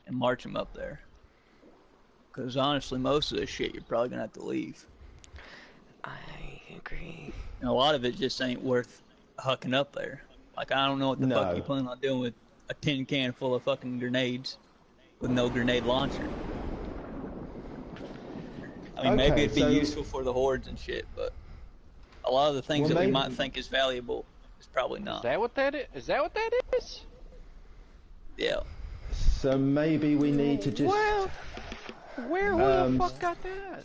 and march them up there. Because honestly, most of this shit you're probably gonna have to leave. I agree. And a lot of it just ain't worth hucking up there. Like, I don't know what the fuck you plan on doing with a tin can full of fucking grenades with no grenade launcher. I mean, maybe it'd be useful for the hordes and shit, but a lot of the things that we might think is valuable is probably not. Is that what that is? Is that what that is? Yeah. So maybe we need to just... Well, where the fuck got that?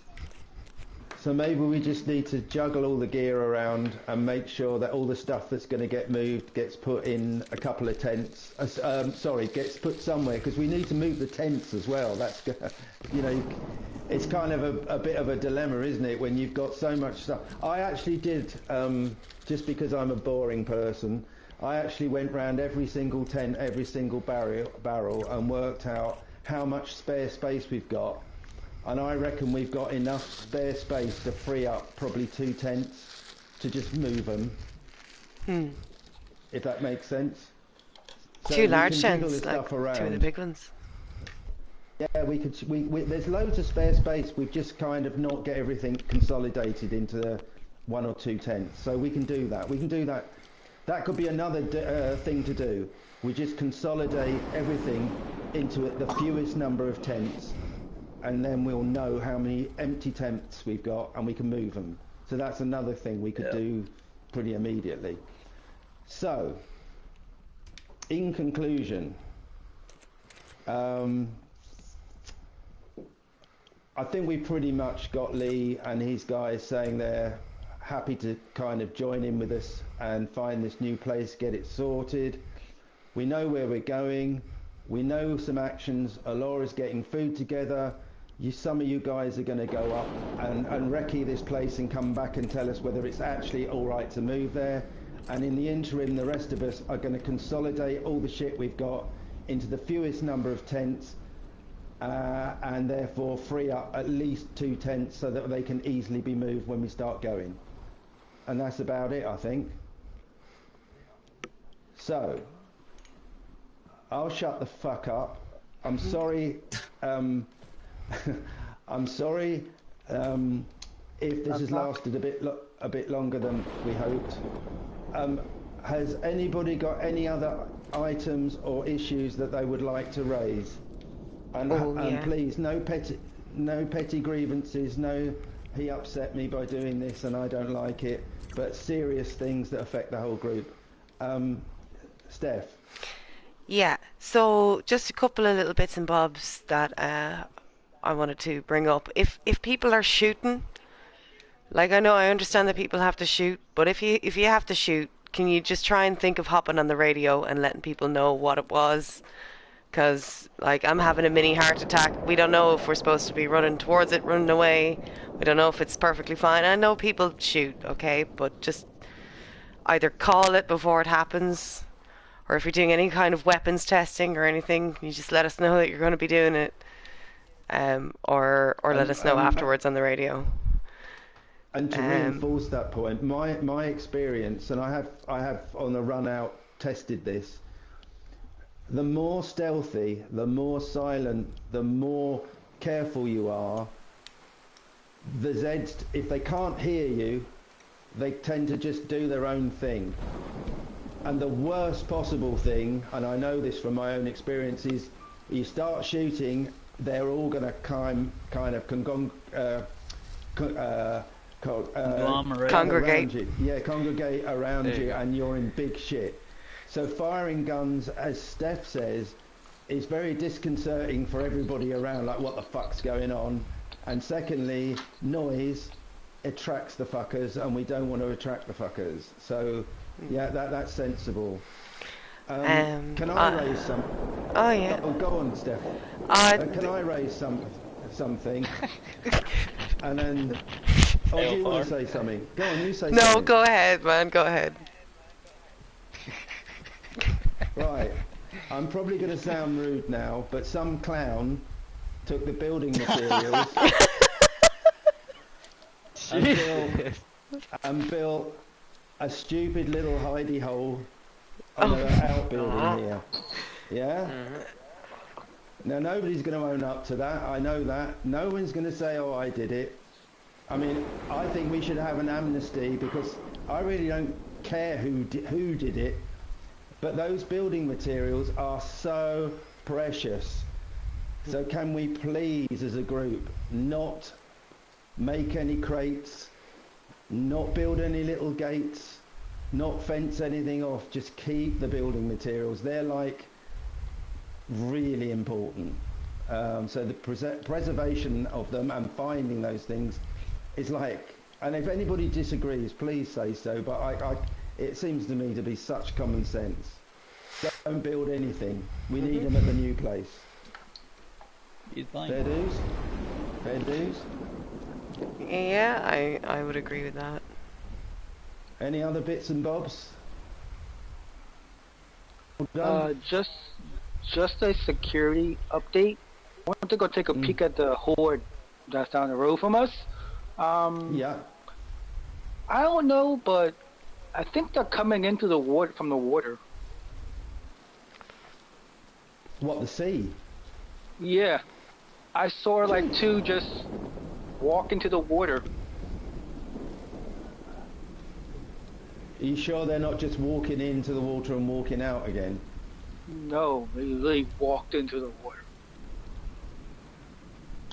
So maybe we just need to juggle all the gear around and make sure that all the stuff that's going to get moved gets put in a couple of tents. Gets put somewhere, because we need to move the tents as well. That's, it's kind of a bit of a dilemma, isn't it, when you've got so much stuff. I actually did, just because I'm a boring person, I actually went round every single tent, every single barrel and worked out how much spare space we've got. And I reckon we've got enough spare space to free up probably 2 tents to just move them. If that makes sense. So 2 large tents, like 2 of the big ones. Yeah, we could. There's loads of spare space. We've just kind of not get everything consolidated into 1 or 2 tents. So we can do that. We can do that. That could be another thing to do. We just consolidate everything into the fewest number of tents. And then we'll know how many empty tents we've got and we can move them. So that's another thing we could do pretty immediately. So, in conclusion, I think we pretty much got Lee and his guys saying they're happy to kind of join in with us and find this new place, get it sorted. We know where we're going. We know some actions. Alora's getting food together. Some of you guys are going to go up and recce this place and come back and tell us whether it's actually all right to move there. And in the interim, the rest of us are going to consolidate all the shit we've got into the fewest number of tents and therefore free up at least 2 tents so that they can easily be moved when we start going. And that's about it, I think. So, I'll shut the fuck up. I'm sorry. I'm sorry if this has lasted a bit longer than we hoped. Has anybody got any other items or issues that they would like to raise? And please, no petty grievances. No, he upset me by doing this and I don't like it. But serious things that affect the whole group. Steph. Yeah. So just a couple of little bits and bobs that I wanted to bring up. If people are shooting, like I understand that people have to shoot, but if you have to shoot, can you just try and think of hopping on the radio and letting people know what it was? Because like I'm having a mini heart attack. We don't know if we're supposed to be running towards it, running away. We don't know if it's perfectly fine. I know people shoot, okay, but just either call it before it happens, or if you're doing any kind of weapons testing or anything, you just let us know that you're going to be doing it. Or let us know afterwards on the radio. And to reinforce that point, my experience, and I have on the run out tested this, the more stealthy, the more silent, the more careful you are, the Zeds, if they can't hear you, they tend to just do their own thing. And the worst possible thing, and I know this from my own experience, is you start shooting, they're all going to kind of congregate. Yeah, congregate around you, and you're in big shit. So firing guns, as Steph says, is very disconcerting for everybody around, like what the fuck's going on. And secondly, noise attracts the fuckers, and we don't want to attract the fuckers. So yeah, that's sensible. Can I raise some? Oh yeah. Oh, go on, Steph. Can I raise something? And then, do you want to say something? Go on, you say something. No, go ahead, man. Go ahead. Right. I'm probably going to sound rude now, but some clown took the building materials and built a stupid little hidey hole on an outbuilding here. Yeah? Now nobody's going to own up to that, I know that. No one's going to say, oh, I did it. I mean, I think we should have an amnesty, because I really don't care who did it, but those building materials are so precious. So can we please, as a group, not make any crates, not build any little gates, not fence anything off, just keep the building materials. They're like really important. So the preservation of them and finding those things is like, and if anybody disagrees, please say so, but it seems to me to be such common sense. Don't build anything. We need them at the new place. Fair dues? Fair dues? Yeah, I would agree with that. Any other bits and bobs? Just a security update. I want to go take a peek at the horde that's down the road from us. Yeah. I don't know, but I think they're coming into the water from the water. What, the sea? Yeah. I saw like two just walk into the water. Are you sure they're not just walking into the water and walking out again? No, they really walked into the water.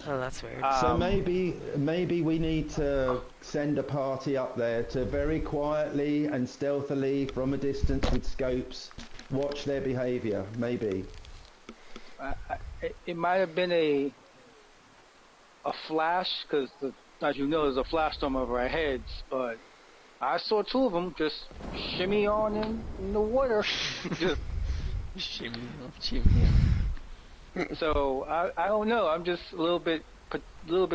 Oh, that's weird. So maybe we need to send a party up there to very quietly and stealthily, from a distance with scopes, watch their behaviour. Maybe. It might have been a flash, because as you know, there's a flash storm over our heads. But I saw two of them just shimmy on in the water. Just shimmy. So I don't know. I'm just a little bit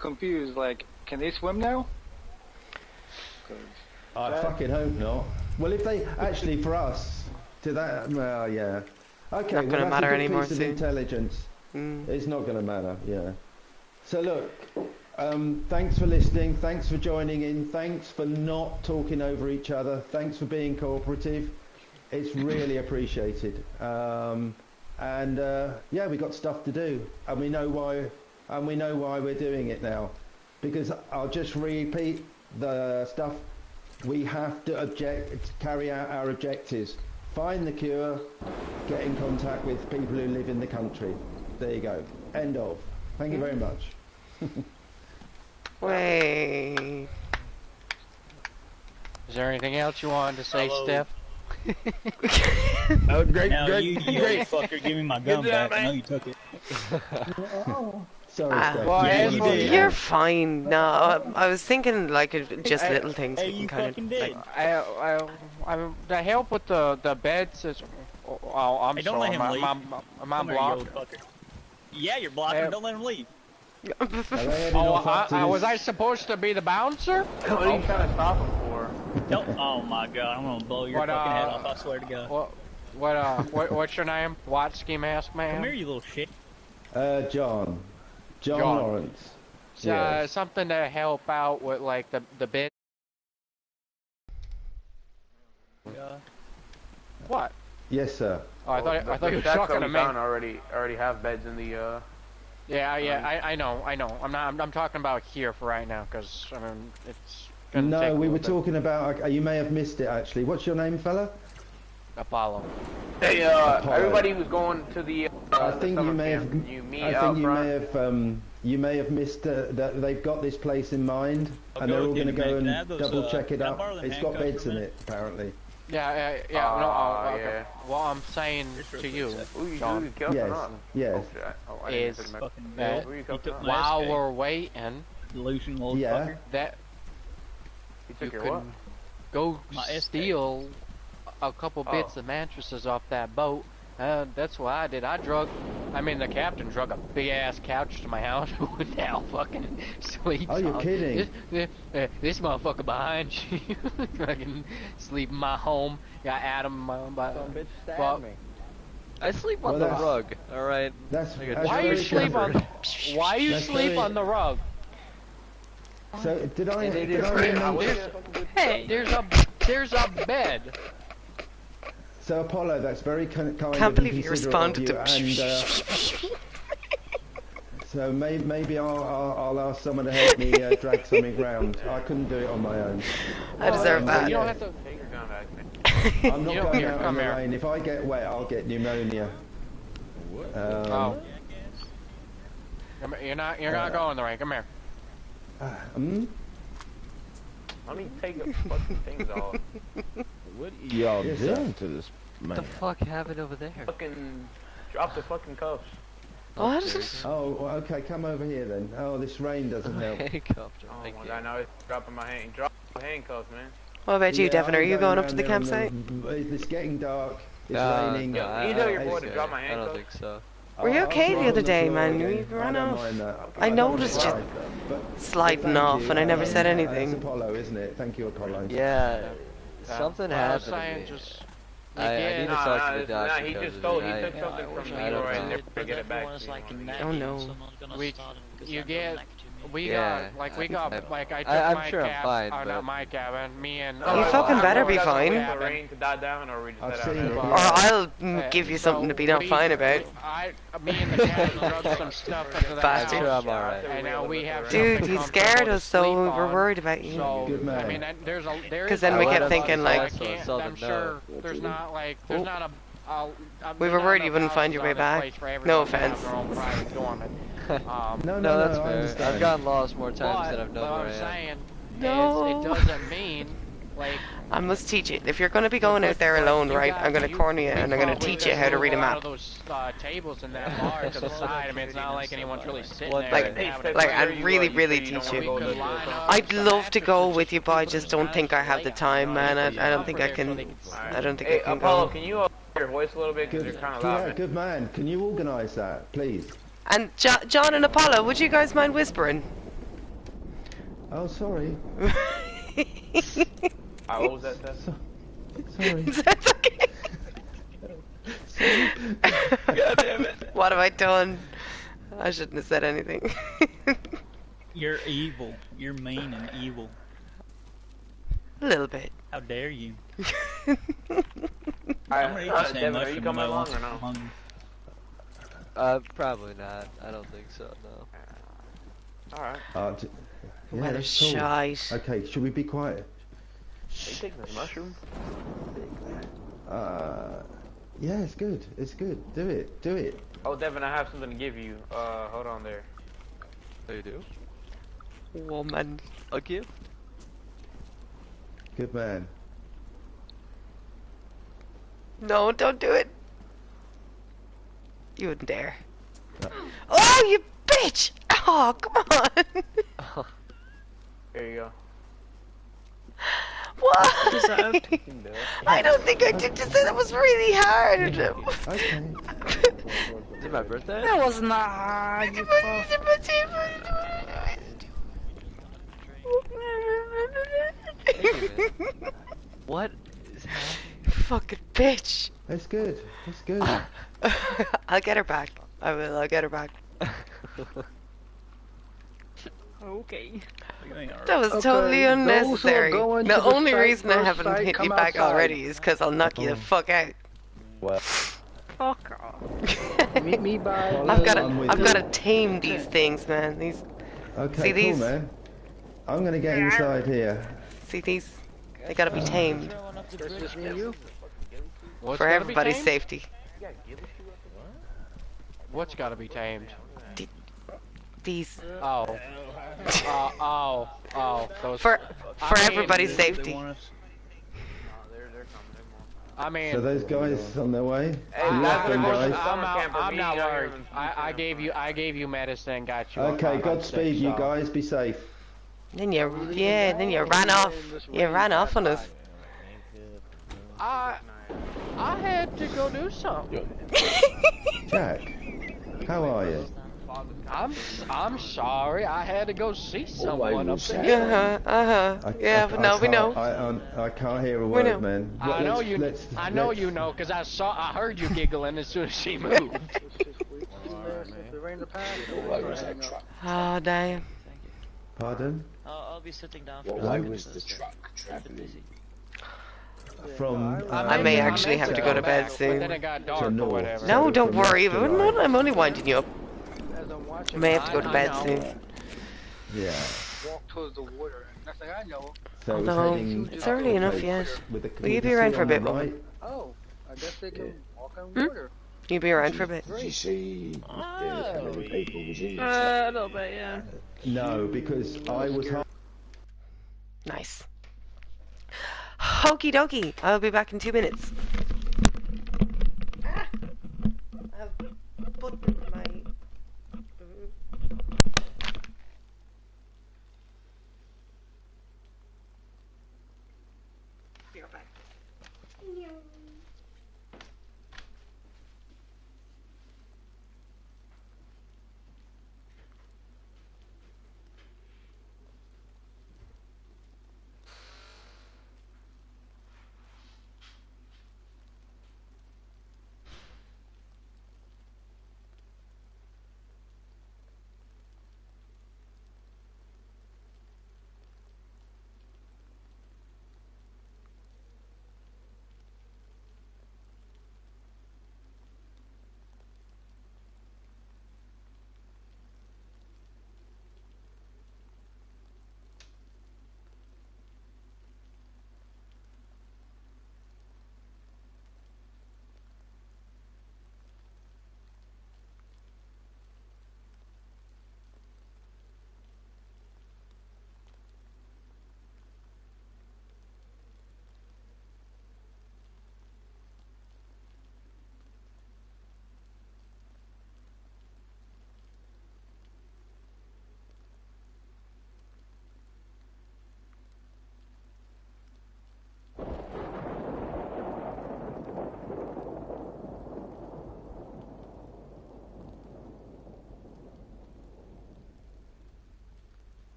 confused. Like, can they swim now? I fucking hope not. Well, if they actually, for us, to that, well, yeah. Okay, not gonna matter anymore piece of soon. Intelligence. It's not going to matter. Yeah. So look, thanks for listening. Thanks for joining in. Thanks for not talking over each other. Thanks for being cooperative. It's really appreciated. Yeah, we got stuff to do, and we know why. And we know why we're doing it now, because I'll just repeat the stuff. We have to carry out our objectives. Find the cure, get in contact with people who live in the country. There you go. End of. Thank you very much. Wait. Is there anything else you wanted to say, Steph? That was great. Now, great, you great. fucker, give me my gun job, back. I know man. you took it. Sorry, Steph. well, Yeah, you did. You're fine. No, I was thinking like just little things Hey, we you can kind fucking of did. like. I'm the help with the beds is. Oh, I'm Hey, don't sorry. let him leave. Am I Come here, you blocked? old fucker. Yeah, you're blocking him. Don't let him leave. Are they heading Oh, off up to was this- I supposed to be the bouncer? What are you trying to stop him for? Don't. Oh my god, I'm gonna blow your But, fucking head off. I swear to God. What's your name? Watsky Mask Man? Come here, you little shit. John John. Lawrence. Yes. Something to help out with like the bed. God. What? Yes, sir. Oh, I thought you were shacks talking that to we me. found already have beds in the. Yeah, I know. I'm talking about here for right now, because I mean it's. No, we were talking about. You may have missed it actually. What's your name, fella? Apollo. Hey, Apollo. everybody was going to the. I think you may have. You may have missed that they've got this place in mind, and they're all going to go and double check it up. It's got beds in it, apparently. Yeah. Okay. Yeah. What I'm saying to you, John, yes, is that while we're waiting, delusional yeah, that you can go steal a couple bits of mattresses off that boat. That's what I did. The captain drug a big ass couch to my house who now fucking sleeps. Oh, you're kidding? This motherfucker behind you fucking sleep in my home. Got Adam bitch stabbed me. I sleep on the rug. All right. Why you sleep on the rug? So did I remember? Hey, there's a bed. So Apollo, that's very kind Can't of believe you inconsiderate responded of you, to. So maybe I'll ask someone to help me drag something round. I couldn't do it on my own. I deserve that. You don't have to. I'm not going out in the rain. If I get wet, I'll get pneumonia. You're not going in the rain. Come here. Let me take the fucking things off. What are y'all doing to this man? What the fuck happened over there? Fucking drop the fucking cuffs. What? Oh, well, okay, come over here then. Oh, this rain doesn't help. Handcuffed. Oh my god, now it's dropping my hand. Drop the handcuffs, man. What about you, Devon? Are you going up to the campsite? It's getting dark. It's raining. You tell your boy to drop my handcuffs. I don't think so. Were you okay the other day, man? You ran off. I noticed you sliding off, and I never said anything. It's Apollo, isn't it? Thank you, Apollo. Yeah, something happened to me. I need to talk to the doctor. He just took something from Leeroy and never get it back. Oh no. I'm sure I'm fine, but not my cabin, me and. You fucking better be fine. Rain to die down, or we just I've head seen it. Or I'll give you something to be not fine about. Me and the captain drugged some stuff into the Bastard. house. I'm sure I'm alright. And now we have Dude, something you scared comfortable us, to so sleep we're on. worried about you. So, Good man. I mean, there Because is then we a kept lot thinking, of like, stuff, I'm sure there's not like, there's not a. We were worried you wouldn't find your way back. No offense. No, that's I fair. understand. I've gotten lost more times than I've known What where I'm I am. saying No. is, it doesn't mean like. I must teach you. If you're going to be going out there alone, right, I'm going to corner you and I'm going to teach you how to read a map. Those tables in that bar to the side. I mean, it's not like anyone's really sitting there. I'd really teach you. I'd love to go with you, but I just don't think I have the time, man. I don't think I can. I don't think I can Apollo, go. can you up your voice a little bit? Because you're kind of loud. Yeah, good man. Can you organise that, please? And John and Apollo, would you guys mind whispering? Oh, sorry. What was that? Sorry. That's okay. God damn it. What have I done? I shouldn't have said anything. You're evil. You're mean and evil. A little bit. How dare you? Alright, I'm ready to say Devon, are you mushroom coming though, along once or I'm no? hungry. Probably not. I don't think so, no. Alright. Yeah, What a that's cool. shite. Okay, should we be quiet? Are you taking this mushroom? Yeah, it's good. It's good. Do it. Oh, Devon, I have something to give you. Hold on there. Oh, you do? Woman. A gift? Good man. No, don't do it. You wouldn't dare. Oh, you bitch! Oh, come on. Here you go. Why? I don't think I did this. That was really hard. Okay. Is it my birthday? That was not hard. You What is happening? Fucking bitch. It's good. It's good. I'll get her back. I will. I'll get her back. Okay. That was totally unnecessary. The only reason I haven't hit you back already is because I'll knock you the fuck out. Well, Fuck off. Meet me by. I've gotta tame these things, man. These. Okay, See cool, these? man. I'm gonna get inside here. See these? They gotta be tamed. Just me and you. What's For gotta be everybody's tamed? safety. What's gotta be tamed? These. Oh. Those. For everybody's safety. I mean, So those guys on their way. I'm I'm not worried. I gave you medicine, got you. Okay, Godspeed, you guys. Be safe. Then you ran off. You ran off on us. I had to go do something. Jack, how are you? I'm sorry. I had to go see someone up there. Yeah, but no, we know. I can't hear a word, man. I know you know, cause I heard you giggling as soon as she moved. Oh damn. Pardon? I'll be sitting down. What way was the truck travelling? From. I may actually have to go to bed soon. Then it got dark or whatever. No, don't worry. I'm only winding you up. I may have to go to bed soon. Yeah. Walk towards the water. Nothing I know. So Although it's early enough yet. Will you be around for a bit, Mum? Oh, I guess they can walk on water. You be around for a bit. Did you see how many people was in A little bit, yeah. No, because I was. Nice. Okie dokie. I'll be back in 2 minutes. I've buttoned my. Be right back.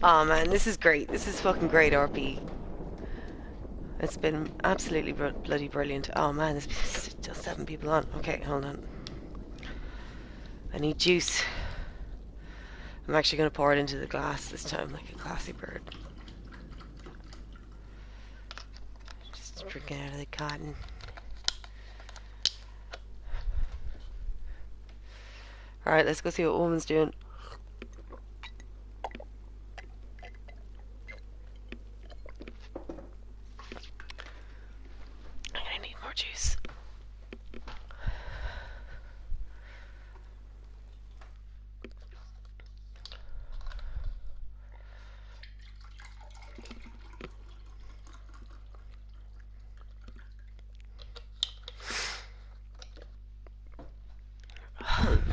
Oh man, this is great. This is fucking great, RP. It's been absolutely bloody brilliant. Oh man, there's still 7 people on. Okay, hold on. I need juice. I'm actually going to pour it into the glass this time, like a classy bird. Just drinking out of the cotton. Alright, let's go see what woman's doing. I'm gonna need more juice.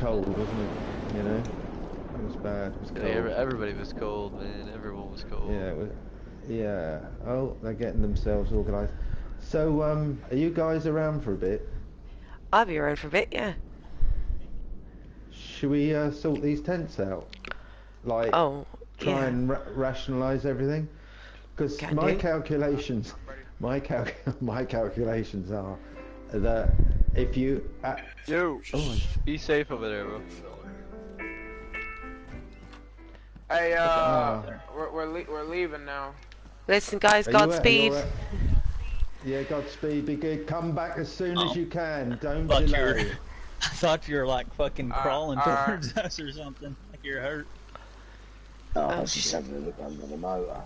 Cold, wasn't it? You know, it was bad. It was cold. Yeah, everybody was cold, man. Everyone was cold. Yeah, it was, yeah. Oh, they're getting themselves organised. So, are you guys around for a bit? I'll be around for a bit, yeah. Should we sort these tents out? Like, try and rationalise everything? Because my calculations, my calculations are that if you be safe over there, bro. Hey, we're leaving now. Listen, guys, Godspeed. Yeah, Godspeed. Be good. Come back as soon as you can. Don't delay. I thought you were like fucking crawling towards us or something. Like you're hurt. Oh, I was just having a look under the motor.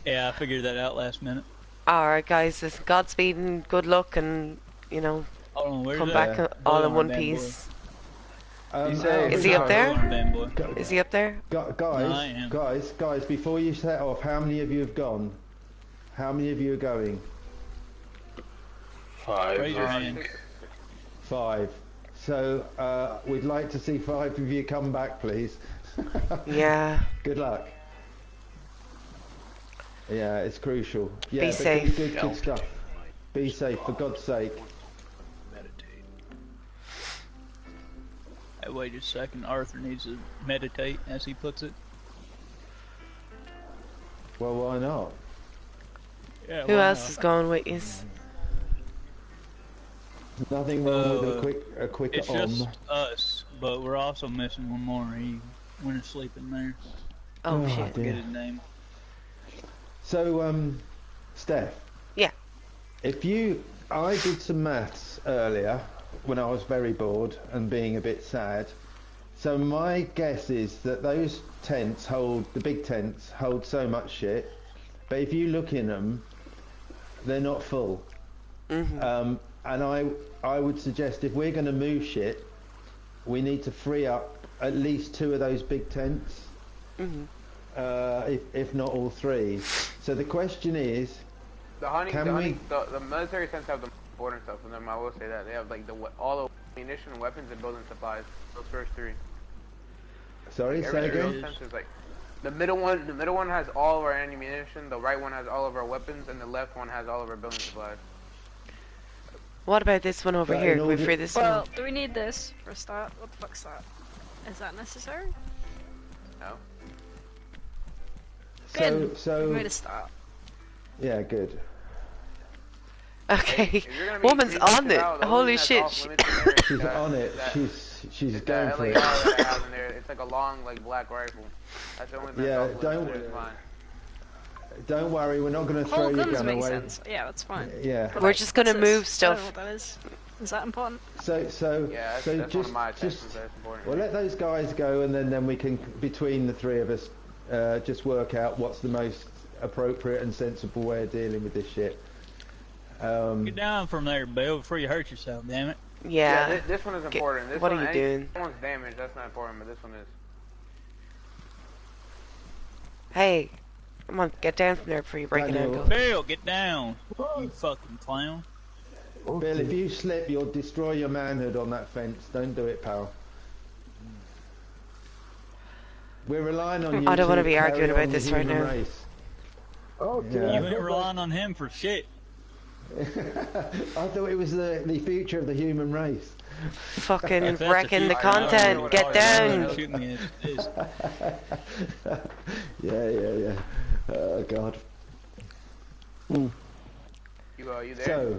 Yeah, I figured that out last minute. Alright, guys. Listen, Godspeed and good luck, and you know, come back all in one piece. Is he up there? Is he up there? Guys, before you set off, how many of you have gone? How many of you are going? 5. Raise your hand. 5. So, we'd like to see 5 of you come back, please. Yeah. Good luck. Yeah, it's crucial. Yeah, be safe. Good stuff. Be safe, for God's sake. Hey, wait a second. Arthur needs to meditate, as he puts it. Well, why not? Yeah, who else is going with you? Nothing wrong with a quick it's just us, but we're also missing one more. He went to sleep in there. Oh shit. Forget his name. So, Steph. Yeah. I did some maths earlier when I was very bored and being a bit sad. So my guess is that those tents the big tents hold so much shit, but if you look in them, they're not full. Mm-hmm. And I would suggest if we're going to move shit, we need to free up at least 2 of those big tents. Mm-hmm. If not all 3. So the question is, the military tents have the important stuff, and then I will say that they have like all the ammunition, weapons, and building supplies. Those first 3. Sorry, say again. Like, the middle one has all of our ammunition. The right one has all of our weapons, and the left one has all of our building supplies. What about this one over here? Can we free this one? Well, do we need this for a start? What the fuck's that? Is that necessary? No. Good. So we made a start. Yeah, good. Okay, woman's on it. Holy shit! She's on it. She's going for it. It's like a long, like black rifle. That's the only thing. Yeah, don't worry. We're not going to throw your gun away. Sense. Yeah, that's fine. Yeah. But we're just going to move stuff. I don't know what that is. Is that important? Yeah, that's one of my attentions. That's important. Well, let those guys go, and then we can, between the 3 of us, just work out what's the most appropriate and sensible way of dealing with this shit. Get down from there, Bill, before you hurt yourself, damn it. Yeah. This one is important. What are you doing? This one's damaged. That's not important, but this one is. Hey, come on, get down from there before you break an ankle. Bill, get down, you fucking clown. Bill, if you slip, you'll destroy your manhood on that fence. Don't do it, pal. We're relying on you. I don't want to be arguing about this right now. Okay. You ain't relying on him for shit. I thought it was the future of the human race. Fucking wrecking the content. Get down. Yeah. Oh God. Mm. You there?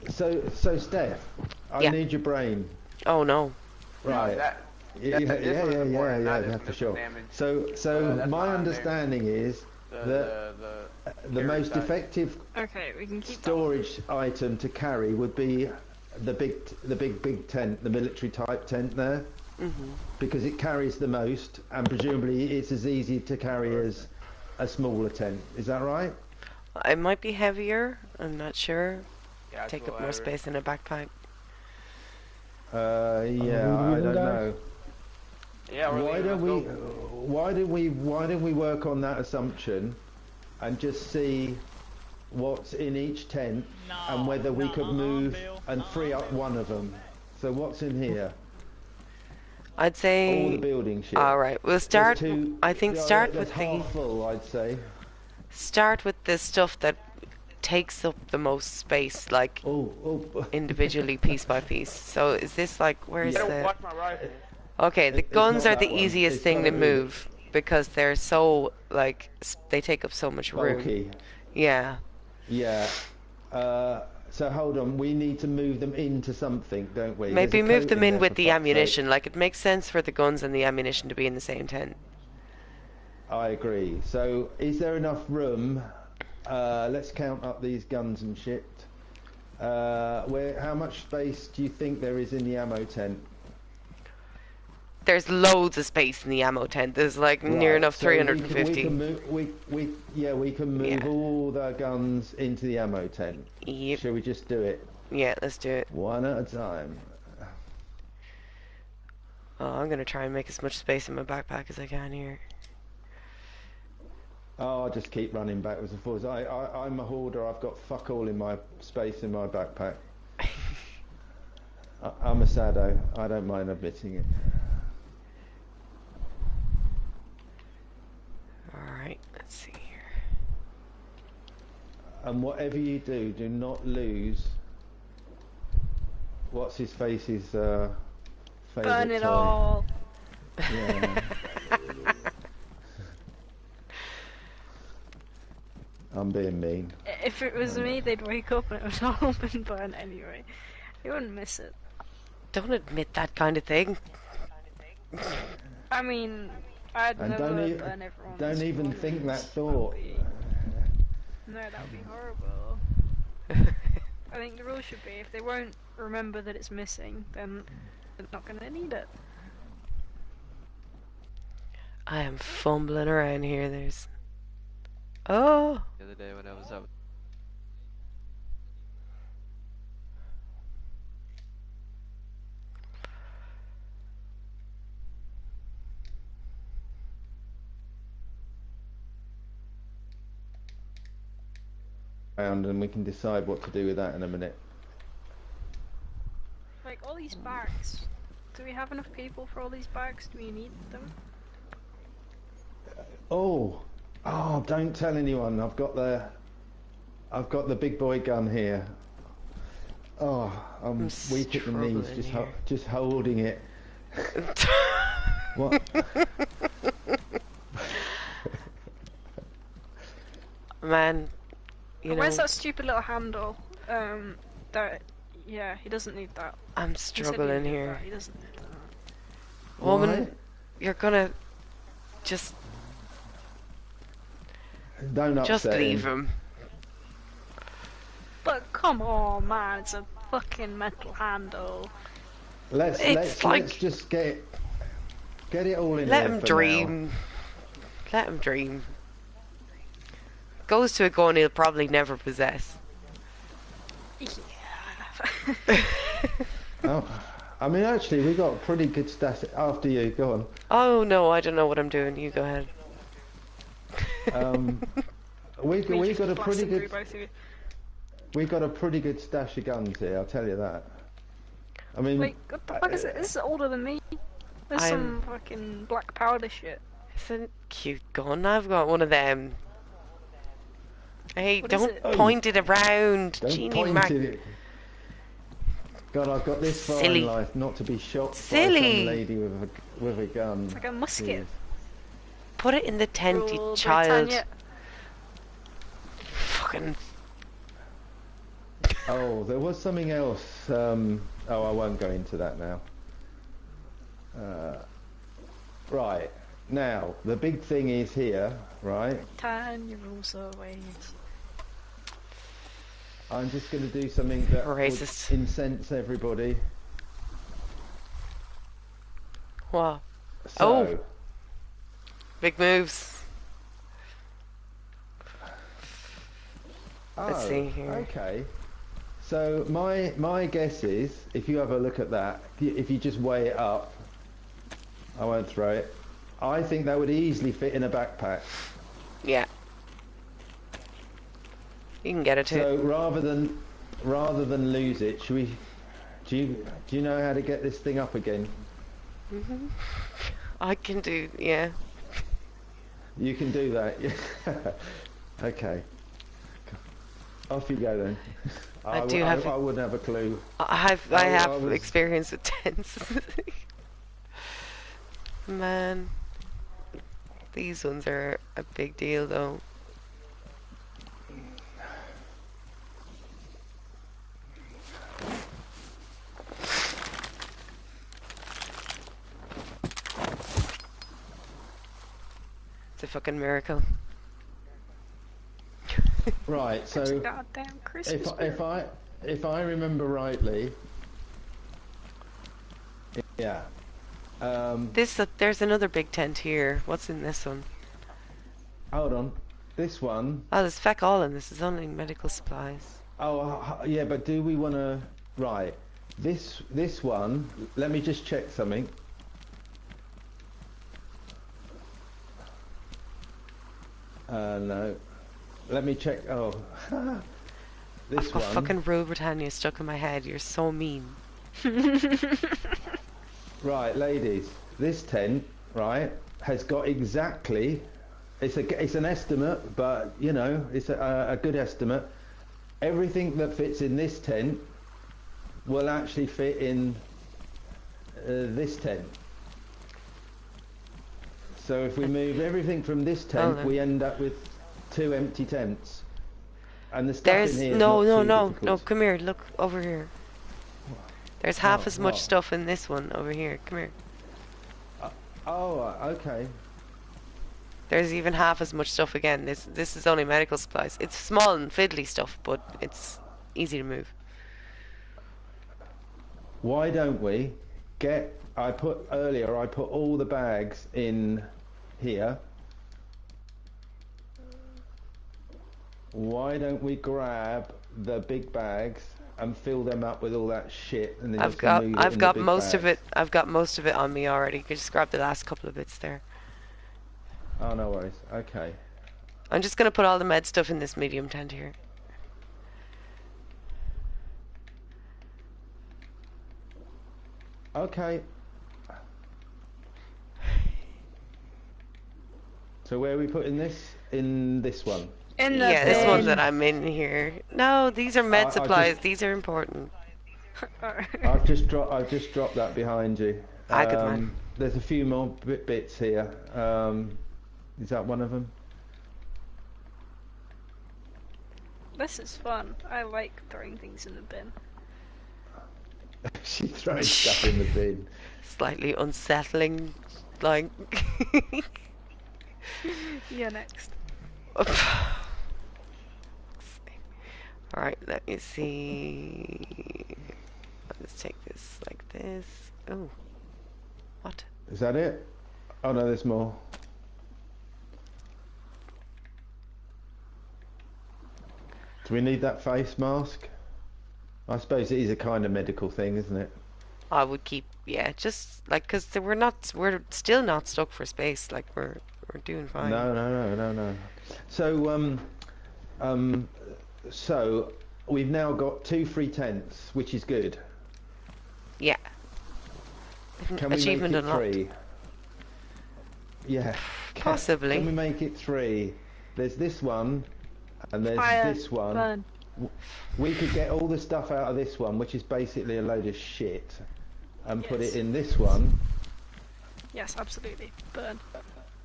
So Steph, I need your brain. Oh no. Right. Yeah, for sure. So my understanding is that the most effective storage item to carry would be the big tent, the military type tent there, because it carries the most, and presumably it's as easy to carry as a smaller tent. Is that right? It might be heavier. I'm not sure. Yeah, take up more space in a backpack. I don't know. Yeah, why don't we work on that assumption and just see what's in each tent and whether we could move and free up one of them. So what's in here? I'd say all the building shit. All right, we'll start. I think start with half full, I'd say. Start with the stuff that takes up the most space, like individually, piece by piece. So is this like where's the? Watch my rifle. Okay, the guns are the easiest thing to move because they're so like they take up so much room. Bulky. Yeah. Yeah. So hold on, we need to move them into something, don't we? Maybe move them in with the ammunition. Like it makes sense for the guns and the ammunition to be in the same tent. I agree. So is there enough room? Let's count up these guns and shit. How much space do you think there is in the ammo tent? There's loads of space in the ammo tent. There's like near enough 350. We can move all the guns into the ammo tent. Yep. Shall we just do it? Yeah, let's do it. One at a time. Oh, I'm gonna try and make as much space in my backpack as I can here. Oh, I'll just keep running backwards and forwards. I'm a hoarder. I've got fuck all in my space in my backpack. I'm a sado. I don't mind admitting it. Alright, let's see here. And whatever you do, do not lose what's his face's favourite burn it toy. all. Yeah. I'm being mean. If it was me, they'd wake up and it would all been burned anyway. You wouldn't miss it. Don't admit that kind of thing. I mean, I'd and never burn everyone's. Don't even think that thought. No, that would be horrible. I think the rule should be if they won't remember that it's missing, then they're not going to need it. I am fumbling around here. There's. Oh! The other day when I was out. And we can decide what to do with that in a minute. Like all these bags. Do we have enough people for all these bags? Do we need them? Oh, don't tell anyone. I've got the big boy gun here. Oh, I'm weak at the knees, just holding it. What? Man, you know. Where's that stupid little handle? Yeah, he doesn't need that. I'm struggling here. He doesn't need that. Woman, you're gonna just leave him. But come on, man, it's a fucking metal handle. Let's just get it all in. Let him dream. Let him dream. Goes to a gun he'll probably never possess. Yeah. Oh, I mean, actually, we got pretty good stats. After you, go on. Oh no, I don't know what I'm doing. You go ahead. We got a pretty good. We got a pretty good stash of guns here. I'll tell you that. I mean, wait, what the fuck is it? This is older than me. There's some fucking black powder shit. It's a cute gun. I've got one of them. Hey, What don't is it? point it around. Don't Genie point Mac. it. God, I've got this far Silly. in life not to be shot by Silly. some lady with a gun. It's like a musket. Put it in the tent, you Rule child. Britannia. Fucking. Oh, there was something else. Oh, I won't go into that now. Right. Now, the big thing is here, right? Britannia rules always. I'm just going to do something that Racist. would incense everybody. Wow. So, Oh. Big moves. Let's see here. Okay. So my guess is, if you have a look at that, if you just weigh it up, I won't throw it. I think that would easily fit in a backpack. Yeah. You can get it too. So rather than lose it, should we? Do you know how to get this thing up again? I can do, yeah. You can do that. Okay. Off you go then. I wouldn't have a clue. I have experience with tents. Man, these ones are a big deal though. It's a fucking miracle. Right, so Goddamn Christmas. if I remember rightly, yeah. There's another big tent here. What's in this one? Hold on, this one. Oh, there's feck all in this. Is only medical supplies. Oh, yeah, but do we want to? Right, this one. Let me just check something. No. Let me check. Oh, this I've got one. fucking Rule Britannia stuck in my head. You're so mean. Right, ladies. This tent, right, has got exactly. It's an estimate, but you know, it's a good estimate. Everything that fits in this tent will actually fit in this tent. So if we move everything from this tent, we end up with 2 empty tents. And the stuff in here is not too difficult. No, come here, look over here. There's half as much stuff in this one over here. Come here. Okay. There's even half as much stuff again. This is only medical supplies. It's small and fiddly stuff, but it's easy to move. Why don't we get... I put all the bags in here. Why don't we grab the big bags and fill them up with all that shit, and then I've got most of it. I've got most of it on me already. You can just grab the last couple of bits there. Oh, no worries. Okay. I'm just gonna put all the med stuff in this medium tent here. Okay. So where are we putting this? In this one? Yeah, this one that I'm in here. No, these are med supplies. These are important. I've just dropped that behind you. Good man. There's a few more bits here. Is that one of them? This is fun. I like throwing things in the bin. She's throwing stuff in the bin. Slightly unsettling, like. Yeah, next. Alright, let me see. Let's take this like this. Oh. What? Is that it? Oh no, there's more. Do we need that face mask? I suppose it is a kind of medical thing, isn't it? I would keep, yeah, just like, because we're still not stuck for space. Like we're doing fine. No. So so we've now got 2 free tents, which is good. Yeah. Can we Achievement make it unlocked. 3? Yeah. Possibly. Can we make it 3? There's this one, And there's Fire. this one. Burn. We could get all the stuff out of this one, which is basically a load of shit, and put it in this one. Yes, absolutely. Burn.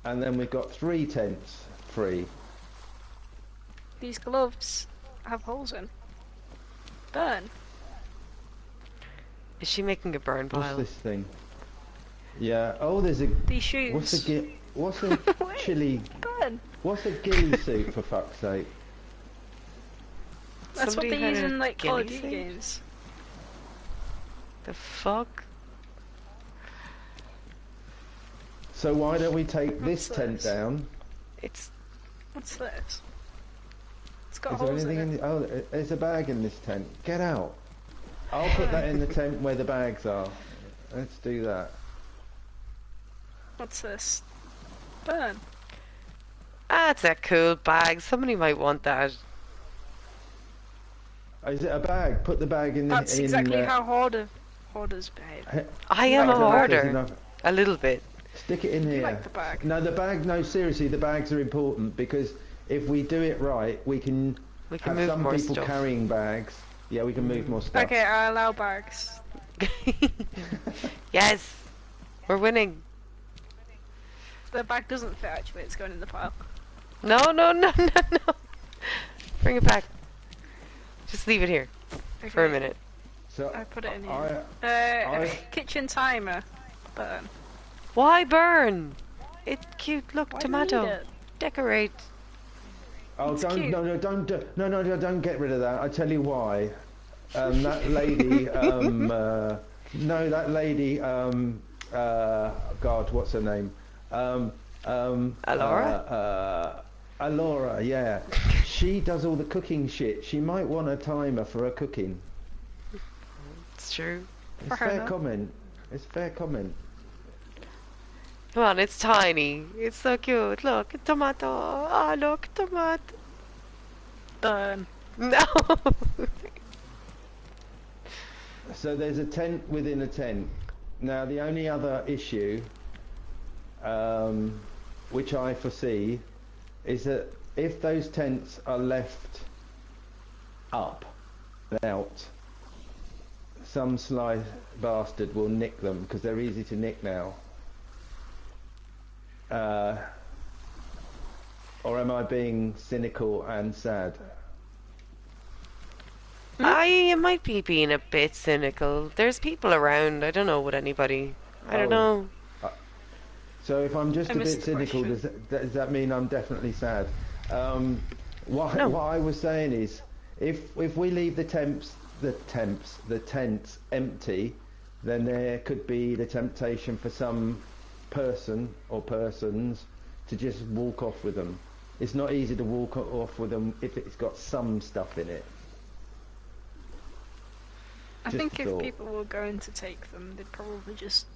And then we've got 3 tents free. These gloves have holes in. Burn. Is she making a burn pile? What's this thing? Yeah. Oh, there's a. These shoes. What's a chili? Burn. What's a ghillie suit for fuck's sake? That's Somebody what they had use a in like Call of ghillie Duty suit? games. The fuck? So why don't we take this tent down? It's. What's this? It's got Is there holes anything in in it. the, oh, there's a bag in this tent. Get out. I'll put that in the tent where the bags are. Let's do that. What's this? Burn. That's a cool bag. Somebody might want that. Is it a bag? Put the bag in. That's exactly how hoarders behave. I am a don't know if there's hoarder. enough- A little bit. Stick it in here. like the bag. No, the bag. No, seriously, the bags are important because if we do it right, we can have move some more people stuff. carrying bags. Yeah, we can move more stuff. Okay, I allow bags. Yes, we're winning. The bag doesn't fit actually, it's going in the pile. No. Bring it back. Just leave it here for a minute. So I put it in here. Kitchen timer. Burn. Why burn? It's cute. Look, Why do you tomato. need it? Decorate. Oh, It's don't cute. don't get rid of that. I tell you why. That lady. No, that lady. God, what's her name? Alora? Alora, yeah. She does all the cooking shit. She might want a timer for her cooking. It's true. It's fair comment. It's fair comment. Come on, it's tiny. It's so cute. Look, tomato. Oh, look, tomato. Burn. No. So there's a tent within a tent. Now the only other issue, which I foresee, is that if those tents are left up and out, some sly bastard will nick them because they're easy to nick now. Or am I being cynical and sad? You might be being a bit cynical. There's people around. I don't know what anybody. I don't know. So if I'm just I a missed bit the cynical, question. does that mean I'm definitely sad? What I was saying is, if we leave the tents empty, then there could be the temptation for some person or persons to just walk off with them. It's not easy to walk off with them if it's got some stuff in it. I Just think a if thought. people were going to take them, they'd probably just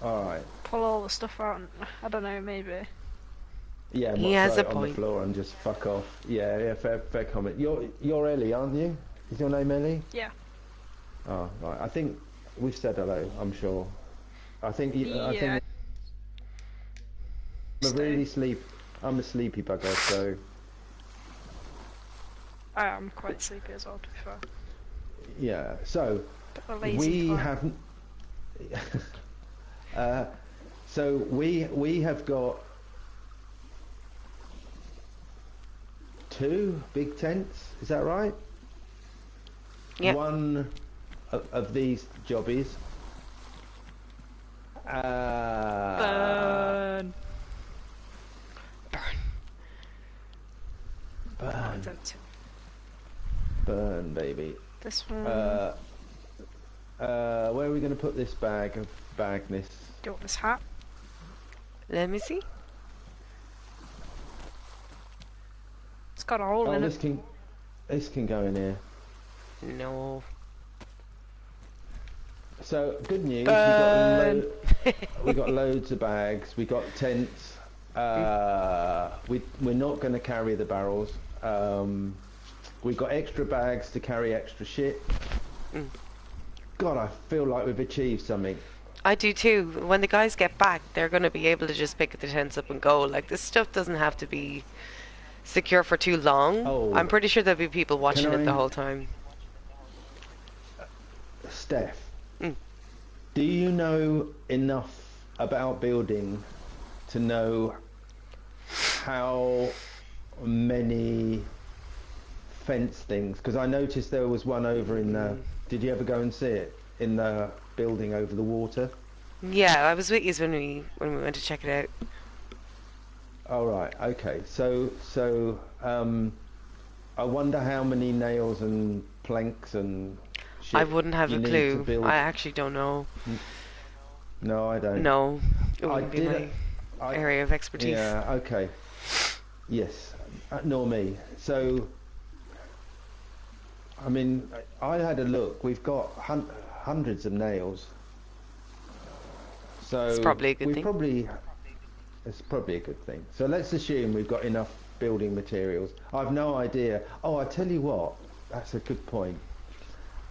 Alright. pull all the stuff out and, I don't know, maybe. Yeah, He has a on point. the floor and just fuck off. Yeah, fair comment. You're Ellie, aren't you? Is your name Ellie? Yeah. Oh, right. I think we've said hello, I'm sure. I think I Yeah. think I'm a sleepy bugger, so I am quite sleepy as well, to be fair. yeah. So Bit of a lazy we clown. have so we have got 2 big tents, is that right? Yep. One of these jobbies. Burn. Burn, Don't- burn, baby. This one. Where are we going to put this bag of bagness? Do you want this hat? Let me see. It's got a hole Oh, in this it. can go in here. No. So good news, Burn. we got loads of bags. We got tents. We're not going to carry the barrels. We got extra bags to carry extra shit. God, I feel like we've achieved something. I do too. When the guys get back, they're going to be able to just pick the tents up and go. Like, this stuff doesn't have to be secure for too long. Oh. I'm pretty sure there'll be people watching it the I- whole time. Steph, Mm. do you know enough about building to know how many fence things? Because I noticed there was one over in the... Did you ever go and see it? In the building over the water? Yeah, I was with you when we went to check it out. All right, okay. So I wonder how many nails and planks and shit I wouldn't have you a need to clue. build. I actually don't know. No, I don't. No, it wouldn't be did my area of expertise. Yeah, okay. Yes, nor me. So, I mean, I had a look. We've got hundreds of nails. So It's probably a good thing. It's probably a good thing. So let's assume we've got enough building materials. I've no idea. Oh, I tell you what. That's a good point.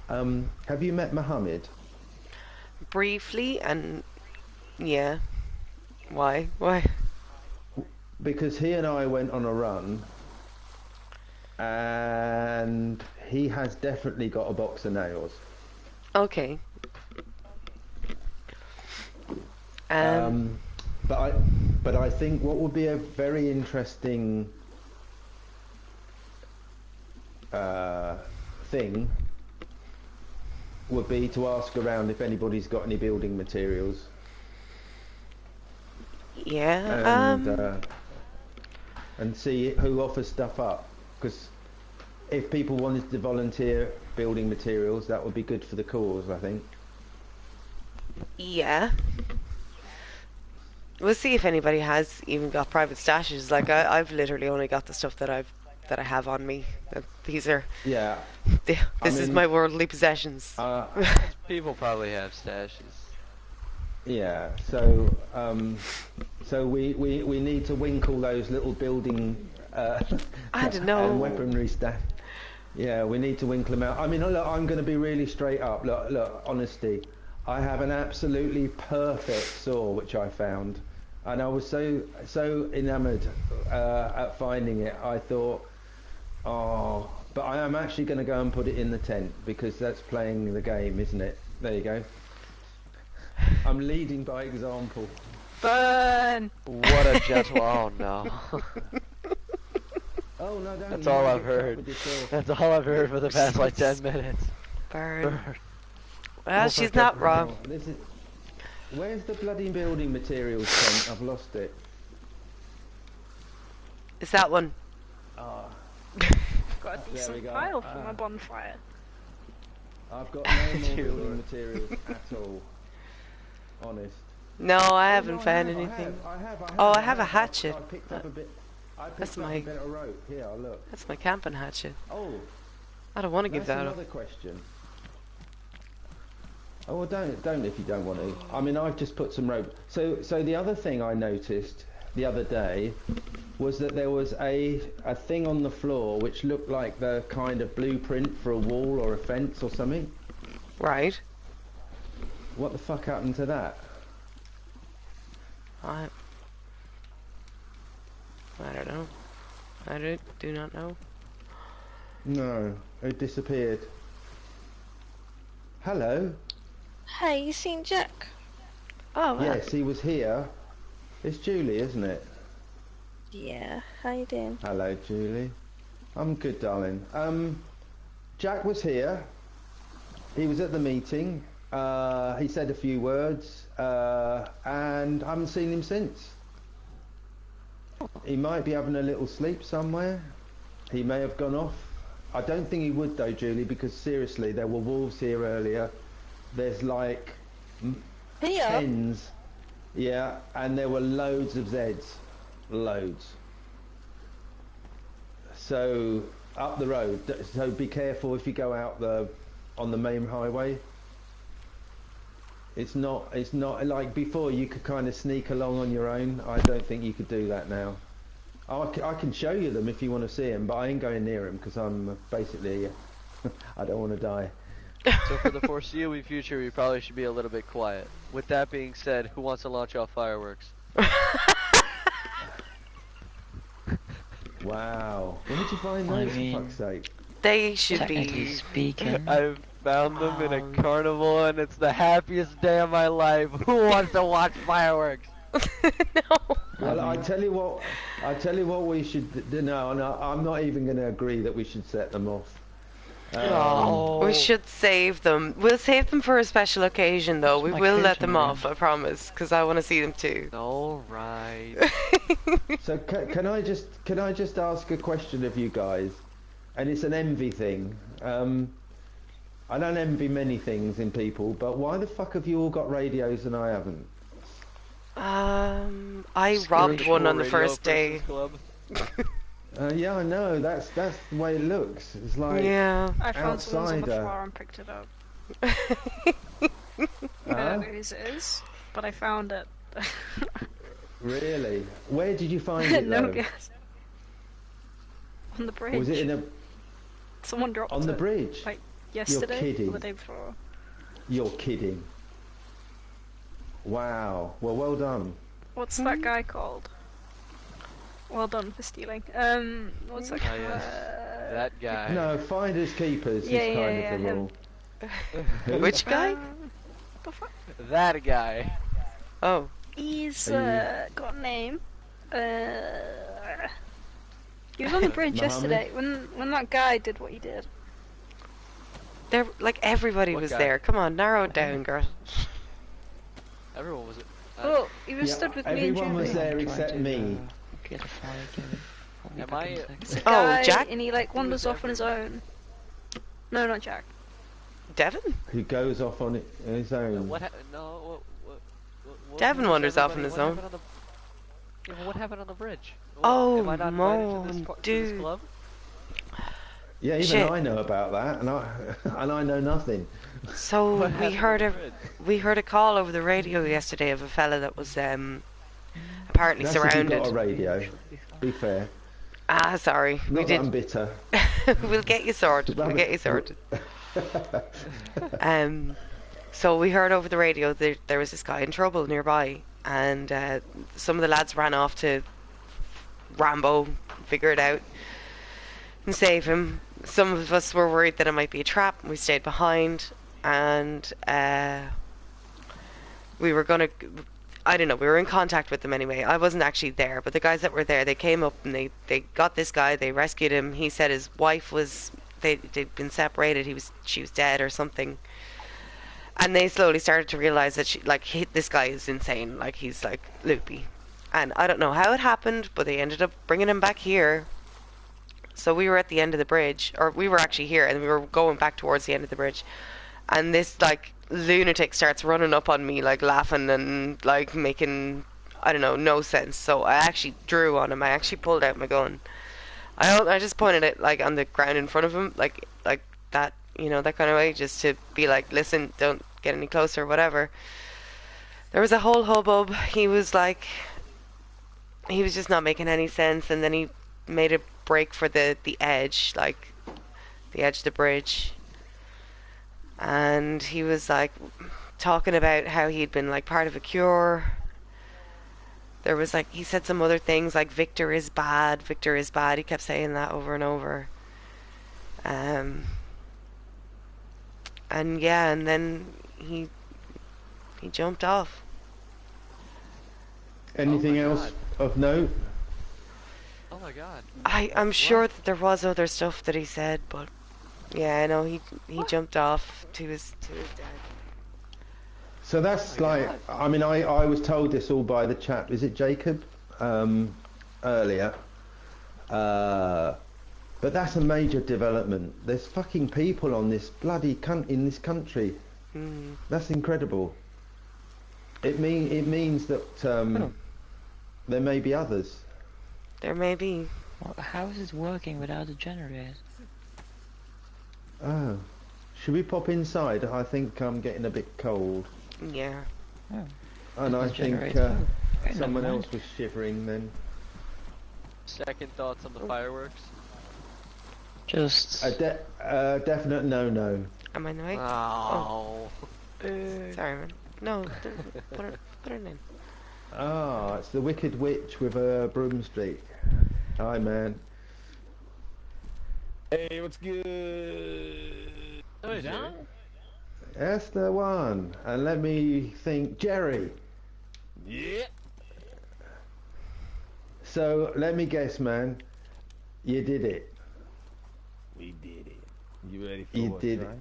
Have you met Mohammed? Briefly, and yeah. Why? Because he and I went on a run, and he has definitely got a box of nails. Okay. But I think what would be a very interesting thing would be to ask around if anybody's got any building materials. Yeah. And see who offers stuff up, because if people wanted to volunteer building materials, that would be good for the cause, I think. Yeah. We'll see if anybody has even got private stashes. Like I've literally only got the stuff that I have on me. These are. Yeah. This is my worldly possessions. People probably have stashes. Yeah. So so we need to winkle those little building. I don't know. And weaponry stash. Yeah, we need to winkle them out. I mean, look, I'm going to be really straight up. Look, honesty. I have an absolutely perfect saw which I found, and I was so enamoured at finding it. I thought, oh, but I am actually going to go and put it in the tent because that's playing the game, isn't it? There you go. I'm leading by example. Burn! What a gentle... Oh no. Oh no, don't. That's all I've heard. That's all I've heard for the past like 10 minutes. Burn. Well, she's not wrong. Where's the bloody building materials tent? I've lost it. It's that one. Got a decent pile for my bonfire. I've got no more building materials at all. Honest. No, I haven't found anything. I have a hatchet. I picked up a bit. That's a bit of rope. Here, look. That's my camping hatchet. Oh. I don't want to give that up. That's another question. Oh, well, don't if you don't want to. I mean, I've just put some rope. So the other thing I noticed the other day was that there was a thing on the floor which looked like the kind of blueprint for a wall or a fence or something. Right. What the fuck happened to that? I don't know. I do not know. No, it disappeared. Hello. Hey, you seen Jack? Oh, wow. Yes, he was here. It's Julie, isn't it? Yeah, how you doing? Hello, Julie. I'm good, darling. Jack was here. He was at the meeting. He said a few words, and I haven't seen him since. He might be having a little sleep somewhere. He may have gone off. I don't think he would though, Julie, because seriously, there were wolves here earlier. There's like tens. Yeah, and there were loads of Zeds. Loads. So, up the road. So be careful if you go out on the main highway. It's not like before you could kind of sneak along on your own. I don't think you could do that now. I can show you them if you want to see them, but I ain't going near them because I'm basically I don't want to die. So for the foreseeable future, we probably should be a little bit quiet. With that being said, who wants to launch off fireworks? Wow. Where did you find those, for fuck's sake? They should Technically be. speaking. I found them in a carnival, and it's the happiest day of my life. Who wants to watch fireworks? Well, I tell you what we should do. No, I'm not even going to agree that we should set them off. We should save them. We'll save them for a special occasion, though. We will let them off, I promise, because I want to see them too. All right. So can I just ask a question of you guys? And it's an envy thing. I don't envy many things in people, but why the fuck have you all got radios and I haven't? I robbed one on the first day. Yeah, I know. That's the way it looks. It's like I found someone's on the floor and picked it up. I don't know whose it is, but I found it. Really? Where did you find it? No though? guess. On the bridge. Was it in a? Someone dropped it. On the bridge? Like yesterday You're kidding. or the day before. You're kidding. Wow. Well done. What's that guy called? Well done for stealing. What's that guy? That guy. No, finders keepers is kind of the rule. Which guy? The fuck? That guy. Oh. He's got a name. He was on the bridge yesterday when that guy did what he did. There, like everybody was there. Come on, narrow it down, girl. Everyone was. Oh, he was stood with me and Everyone was Jeffrey. there except me. Am I? Guy, Jack? And he like wanders off on his own. No, not Jack. Devon? Who goes off on his own? What Devon wanders off on his own. What happened on the bridge? Oh, am I not invited to this club? Yeah, even I know about that, and I know nothing. So we heard a call over the radio yesterday of a fella that was apparently That's surrounded. If you got a radio. Be fair. Ah, sorry, Not we did. I'm bitter. We'll get you sorted. We'll get you sorted. So we heard over the radio there was this guy in trouble nearby, and some of the lads ran off to Rambo, figure it out, and save him. Some of us were worried that it might be a trap. We stayed behind, and we were gonna. I don't know. We were in contact with them anyway. I wasn't actually there, but the guys that were there, they came up and they got this guy. They rescued him. He said his wife was they'd been separated. She was dead or something. And they slowly started to realize that this guy is insane. Like he's like loopy. And I don't know how it happened, but they ended up bringing him back here. So we were at the end of the bridge, or we were actually here, and we were going back towards the end of the bridge. And this like lunatic starts running up on me, like laughing and like making, I don't know, no sense. So I actually drew on him. I actually pulled out my gun. I just pointed it like on the ground in front of him, like that, you know, that kind of way, just to be like, listen, don't get any closer, whatever. There was a whole hubbub. He was just not making any sense, and then he made a break for the edge, like the edge of the bridge, and he was like talking about how he'd been like part of a cure. There was like, he said some other things like Victor is bad, he kept saying that over and over. And yeah, and then he jumped off. Anything else of note? Oh my god. I'm sure that there was other stuff that he said, but yeah, I know he jumped off to his death. So that's I mean, I was told this all by the chap, is it Jacob, earlier, but that's a major development. There's fucking people on this bloody in this country. That's incredible. It means that there may be others. There may be. Well, how is it working without a generator? Oh, should we pop inside? I think I'm getting a bit cold. Yeah. Oh, and I think someone else was shivering then. Second thoughts on the fireworks? Just a definite no. Am I in the way? Oh. Sorry, man. No, put her in. Ah, it's the Wicked Witch with a broomstick. Hi, man. Hey, what's good? Oh, John? That's the one. And let me think, Jerry. Yeah. So let me guess, man. You did it. We did it. You ready for You what's did right? it.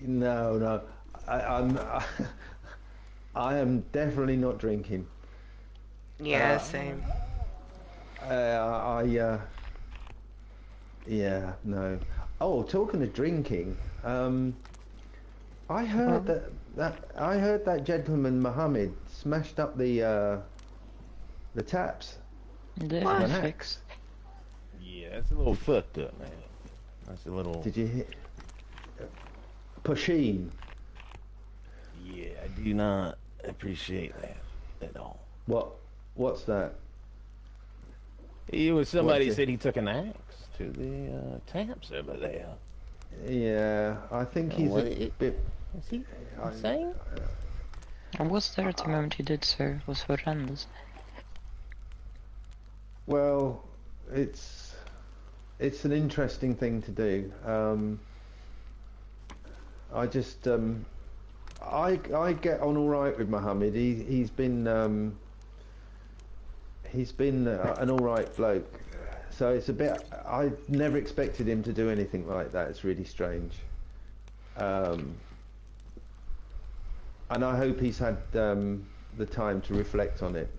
No. I am definitely not drinking. Yeah, same. Yeah, no. Oh, talking of drinking, I heard that gentleman Mohammed smashed up the taps. They're fixed. Yeah, that's a little fucked up, man. That's a little... Did you hear? Pusheen. Yeah, I do not appreciate that at all. What's that? He was somebody said he took an axe to the taps over there. Yeah, I think he's a bit... Is he insane? I was there at the moment he did so. It was horrendous. Well, it's an interesting thing to do. I just I get on all right with Mohammed. He's been an all right bloke. So it's a bit. I never expected him to do anything like that. It's really strange. And I hope he's had the time to reflect on it.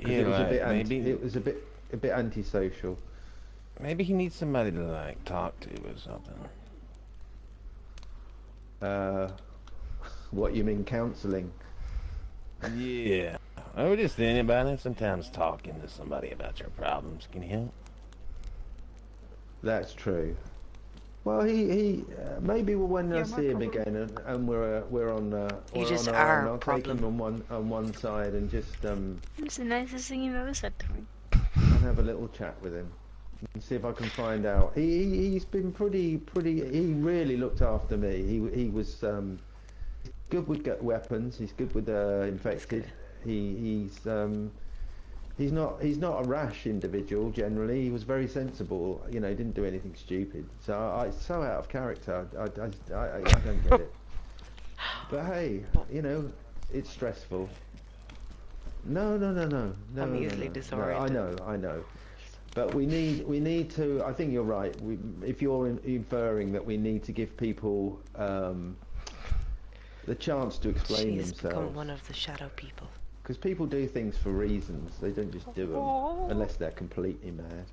Yeah, It was a bit antisocial. Maybe he needs somebody to like talk to or something. What you mean, counselling? Yeah, I was just thinking about it. Sometimes talking to somebody about your problems can help. That's true. Well, he maybe when I see him again and we're on You just on are I'll take him on one side and just It's the nicest thing you've ever said to me. and have a little chat with him and see if I can find out. He's been pretty. He really looked after me. He was good with weapons. He's good with infected. He's not a rash individual generally. He was very sensible. You know, didn't do anything stupid. So it's so out of character. I don't get it. But hey, you know, it's stressful. No. I'm easily disoriented. No, I know. But we need to. I think you're right. If you're inferring that we need to give people the chance to explain She's themselves. become one of the shadow people. Because people do things for reasons. They don't just do them unless they're completely mad.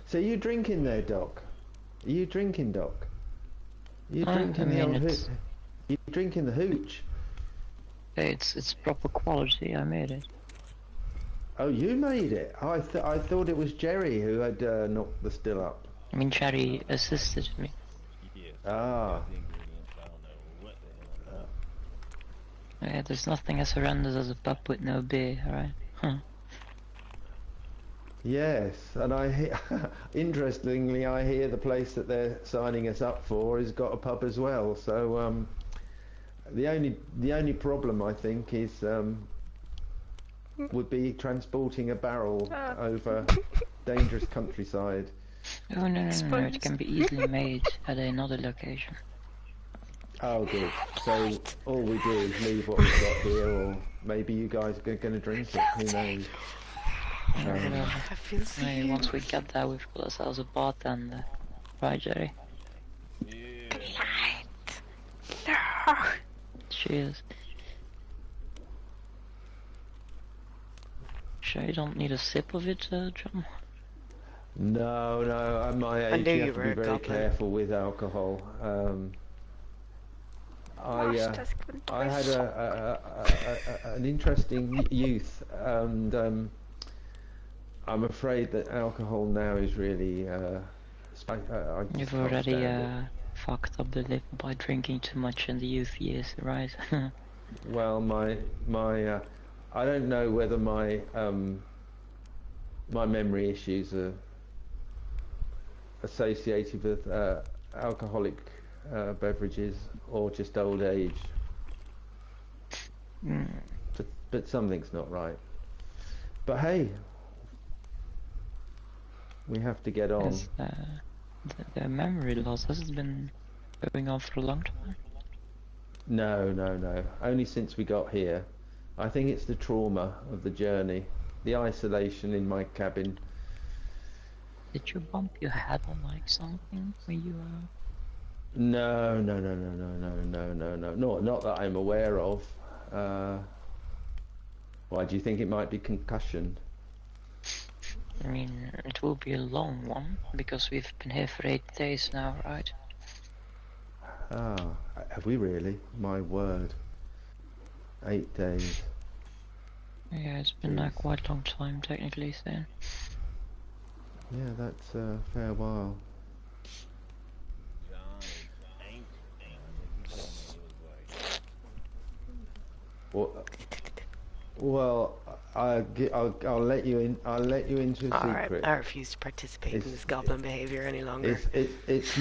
So you drinking there, Doc? Are you drinking, Doc? You drinking the old hooch? You drinking the hooch? It's proper quality. I made it. Oh, you made it. I thought it was Jerry who had knocked the still up. I mean, Jerry assisted me. Ah. Yeah, there's nothing as horrendous as a pub with no beer, right? Huh. Yes, and interestingly, I hear the place that they're signing us up for has got a pub as well. So the only problem I think is would be transporting a barrel over dangerous countryside. Oh no, it can be easily made at another location. Oh good. So all we do is leave what we've got here, or maybe you guys are going to drink it. Who knows? I feel sick. Once we get there, we've got ourselves a bartender. Right, Jerry? No. Cheers. Sure you don't need a sip of it, John? No, at my age you have to be very careful with alcohol. I had an interesting youth, and I'm afraid that alcohol now is really. You've already fucked up the lip by drinking too much in the youth years, right? Well, my I don't know whether my memory issues are associated with alcoholic beverages or just old age. But something's not right. But hey, We have to get on. Has, the memory loss has it been going on for a long time? No, no, no. Only since we got here. I think it's the trauma of the journey, the isolation in my cabin. Did you bump your head on like something when you No, no, no, no, no, no, no, no, no. Not that I'm aware of. Why do you think it might be concussion? I mean, it will be a long one, because we've been here for 8 days now, right? Ah, have we really? My word. 8 days. Yeah, it's been a quite long time, technically, then. Yeah, that's a fair while. Well, I'll let you in. I'll let you into a secret. I refuse to participate in this goblin behavior any longer. It's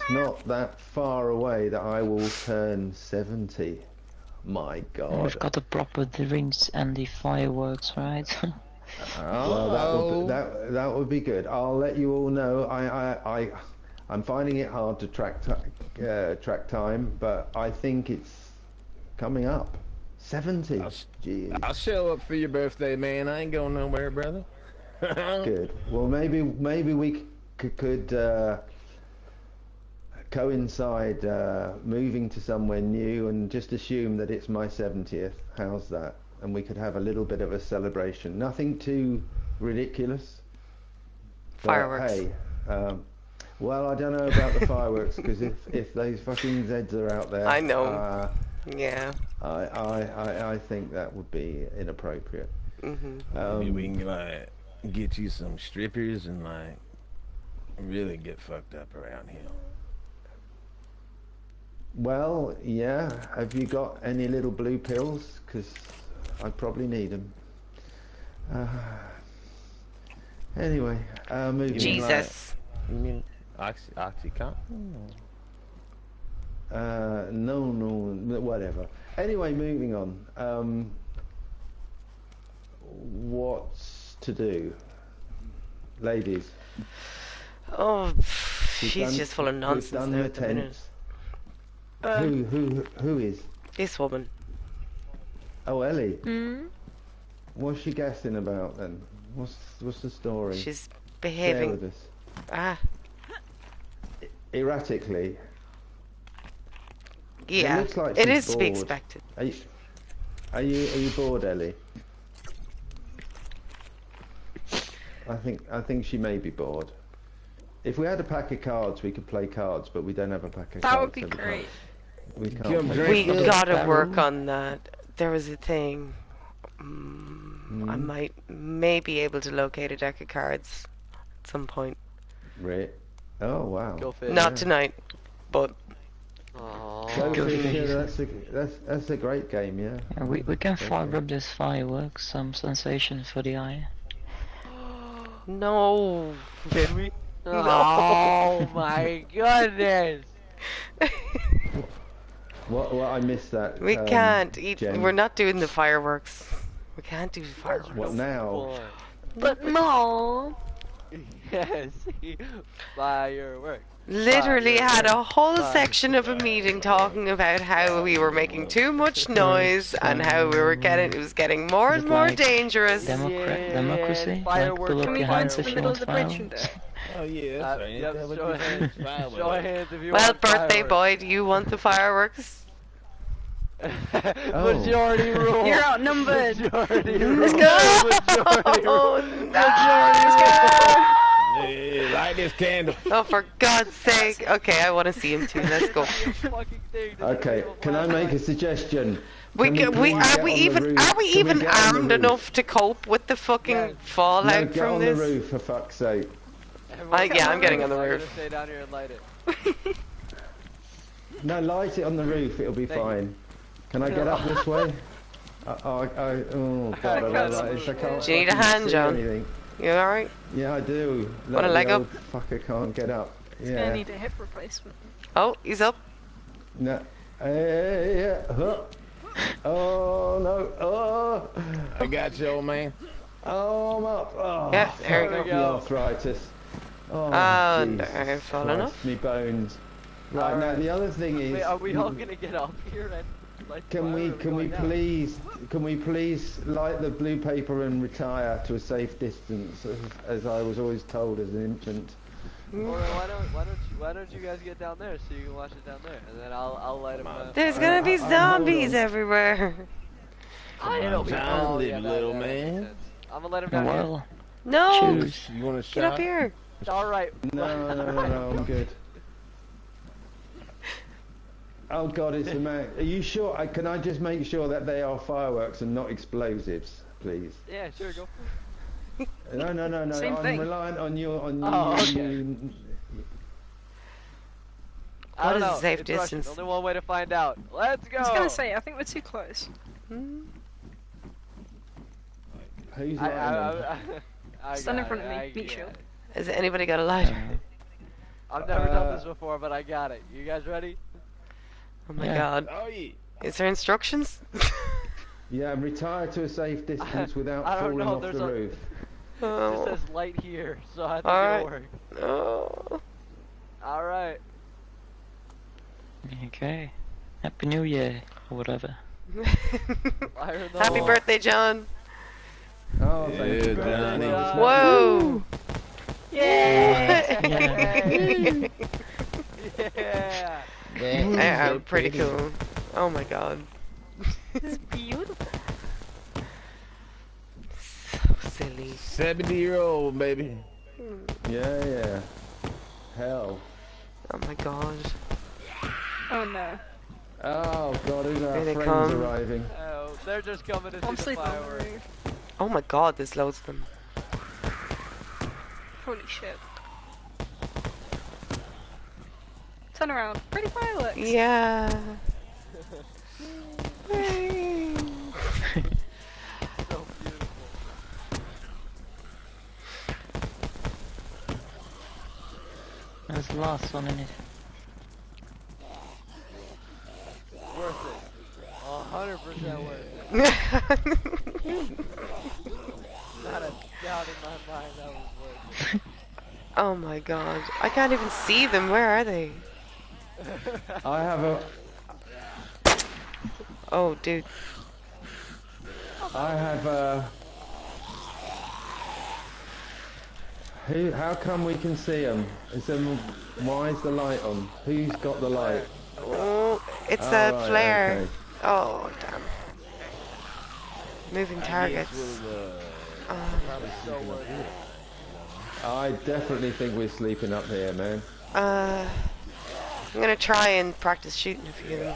not that far away that I will turn 70. My God. We've got the proper drinks and the fireworks, right? Well, that would be good. I'll let you all know. I'm finding it hard to track time, but I think it's coming up. 70. I'll show up for your birthday, man. I ain't going nowhere, brother. Good. Well, maybe we could coincide moving to somewhere new and just assume that it's my 70th. How's that? And we could have a little bit of a celebration. Nothing too ridiculous. Fireworks. Hey, well, I don't know about the fireworks, because if those fucking Zeds are out there, I know. Yeah. I think that would be inappropriate. Maybe we can like get you some strippers and like really get fucked up around here. Well, yeah. Have you got any little blue pills? Because I probably need them. Anyway, moving. Jesus. You mean Oxycontin? No, whatever. Anyway, moving on. What's to do, ladies? Oh, she's just full of nonsense. We've done now the at the minute. tents. Who is? This woman. Oh, Ellie. What's she guessing about then? What's the story? She's behaving. Share with us. Erratically. Yeah, it looks like it she's is to be bored. expected. Are you bored, Ellie? I think she may be bored. If we had a pack of cards, we could play cards, but we don't have a pack of cards. That would be so great. We can't. We gotta work on that. There was a thing. I might be able to locate a deck of cards at some point. Right. Oh wow. Not tonight, but. Go Fish, yeah, that's a great game, yeah. Yeah, we can fire up this fireworks, some sensation for the eye. No. Can we? No. Oh my goodness! What? I missed that. We can't eat. Jen. We're not doing the fireworks. We can't do fireworks. What now? But no. Yes, fireworks. Literally had a whole section of a meeting talking about how we were making too much noise and how we were it was getting more and more dangerous. Democracy? Like, pull up your hands if you want fireworks. Oh yeah, that's right. Yep, show hands. Show hands if you Well, want birthday fireworks. boy, do you want the fireworks? Majority rule. You're outnumbered. Majority Let's rule. go! Majority rule. No! Yeah, light this candle. Oh, for God's sake! Okay, I want to see him too. Let's go. Okay, can I make a suggestion? Are we even armed enough to cope with the fucking fallout No, get from on this? the roof for fuck's sake. Yeah, I'm getting on the I'm roof. gonna stay down here and light it. No, light it on the roof. It'll be fine. Can I get up this way? Oh God! I don't like this. I can't. Do you need a fucking hand, see John? anything. You alright? Yeah, I do. Want a The leg up? old fucker can't get up. He's gonna Yeah. need a hip replacement. Oh, he's up. No. Yeah. Oh no. Oh. I got you, old man. Oh, I'm up. Oh, Yeah, there you fuck go. the arthritis. Oh, Oh, no, Jesus I've fallen Christ, off. me bones. Right, now Alright. the other thing is... Wait, are we all gonna get up here and light the Can fire, we or are going down? please light the blue paper and retire to a safe distance, as I was always told as an infant. Well, then why don't you guys get down there so you can watch it down there, and then I'll light them up. There's gonna be zombies everywhere. I know. John, Yeah, little that makes man. sense. I'm gonna let him down here. No! You want a Get up shot? here! Alright. No, I'm good. Oh God, it's a man. Are you sure? Can I just make sure that they are fireworks and not explosives, please? Yeah, sure, go. No. Same I'm thing. reliant on you. Oh, okay. I What don't is know. a safe It's Russian. distance? Only one way to find out. Let's go. I was gonna say, I think we're too close. Who's lighting them? Stand in front of me, meat shield. Has anybody got a lighter? I've never done this before, but I got it. You guys ready? Oh my god. Oh yeah. Is there instructions? Yeah, retire to a safe distance without I don't falling know, off there's the a- roof. It Oh. just says light here, so I think Alright. it'll work. Oh. Alright. Okay. Happy New Year, or whatever. Fire in the Happy hole. birthday, John. Oh, Yeah, thank you. Johnny. Whoa! Yeah. Yeah. Yeah, pretty cool. Oh my god. This is beautiful. So silly. 70-year-old baby. Yeah. Hell. Oh my god. Oh no. Oh God, who's our Here they friends come. arriving? Oh, they're just coming to I'm see the sleeping on the fireworks. roof. Oh my god, there's loads of them. Holy shit. Turn around. Pretty fireworks. Yeah. So beautiful. There's the last one in it. Worth it. 100% worth it. Not a doubt in my mind that was worth it. Oh my god. I can't even see them. Where are they? I have a. Oh, dude. I have a. Who? How come we can see them? Why is the light on? Who's got the light? Oh, it's Oh, a right, flare. okay. Oh, damn. Moving targets. So worth it. I definitely think we're sleeping up here, man. I'm gonna try and practice shooting a few of them.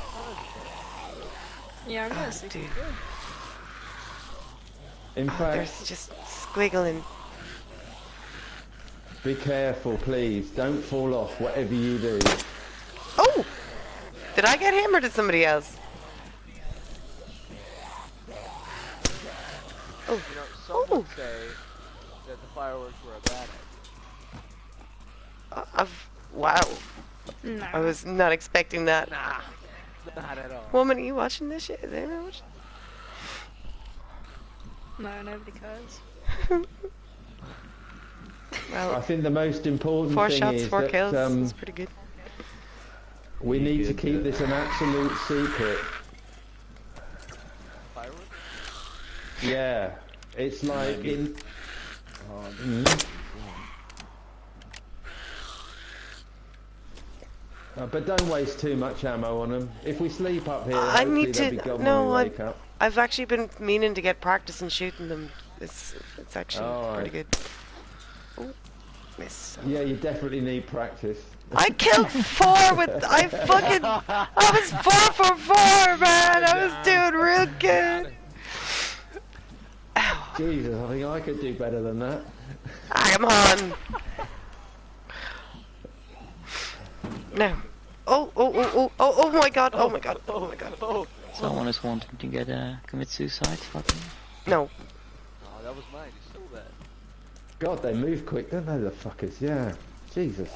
Yeah, I'm gonna see. Dude. In fact, There's just squiggling. be careful, please. Don't fall off, whatever you do. Oh! Did I get him or did somebody else? Oh. You know, some would say that the fireworks were a bad idea. Wow. No. I was not expecting that. Nah. Not at all. Woman, are you watching this shit? Is anyone watching? No, nobody cares. Well, I think the most important 4 thing shots, is 4 that kills. That's pretty good. we need to keep this an absolute secret. Fireworks? Yeah, it's like in. But don't waste too much ammo on them. If we sleep up here, I hopefully need they'll to. be gone No, when we wake up. I've actually been meaning to get practice in shooting them. It's actually Oh, pretty right. good. Oh, miss. Yeah, you definitely need practice. I killed 4 with. I was 4 for 4, man. I was doing real good. Ow. Jesus, I think I could do better than that. I'm on. No. Oh my god. Oh my god. Oh my god. Someone is wanting to get commit suicide. Fucking. No. Oh, that was mine. You stole that. God, they move quick, don't they, the fuckers? Yeah. Jesus.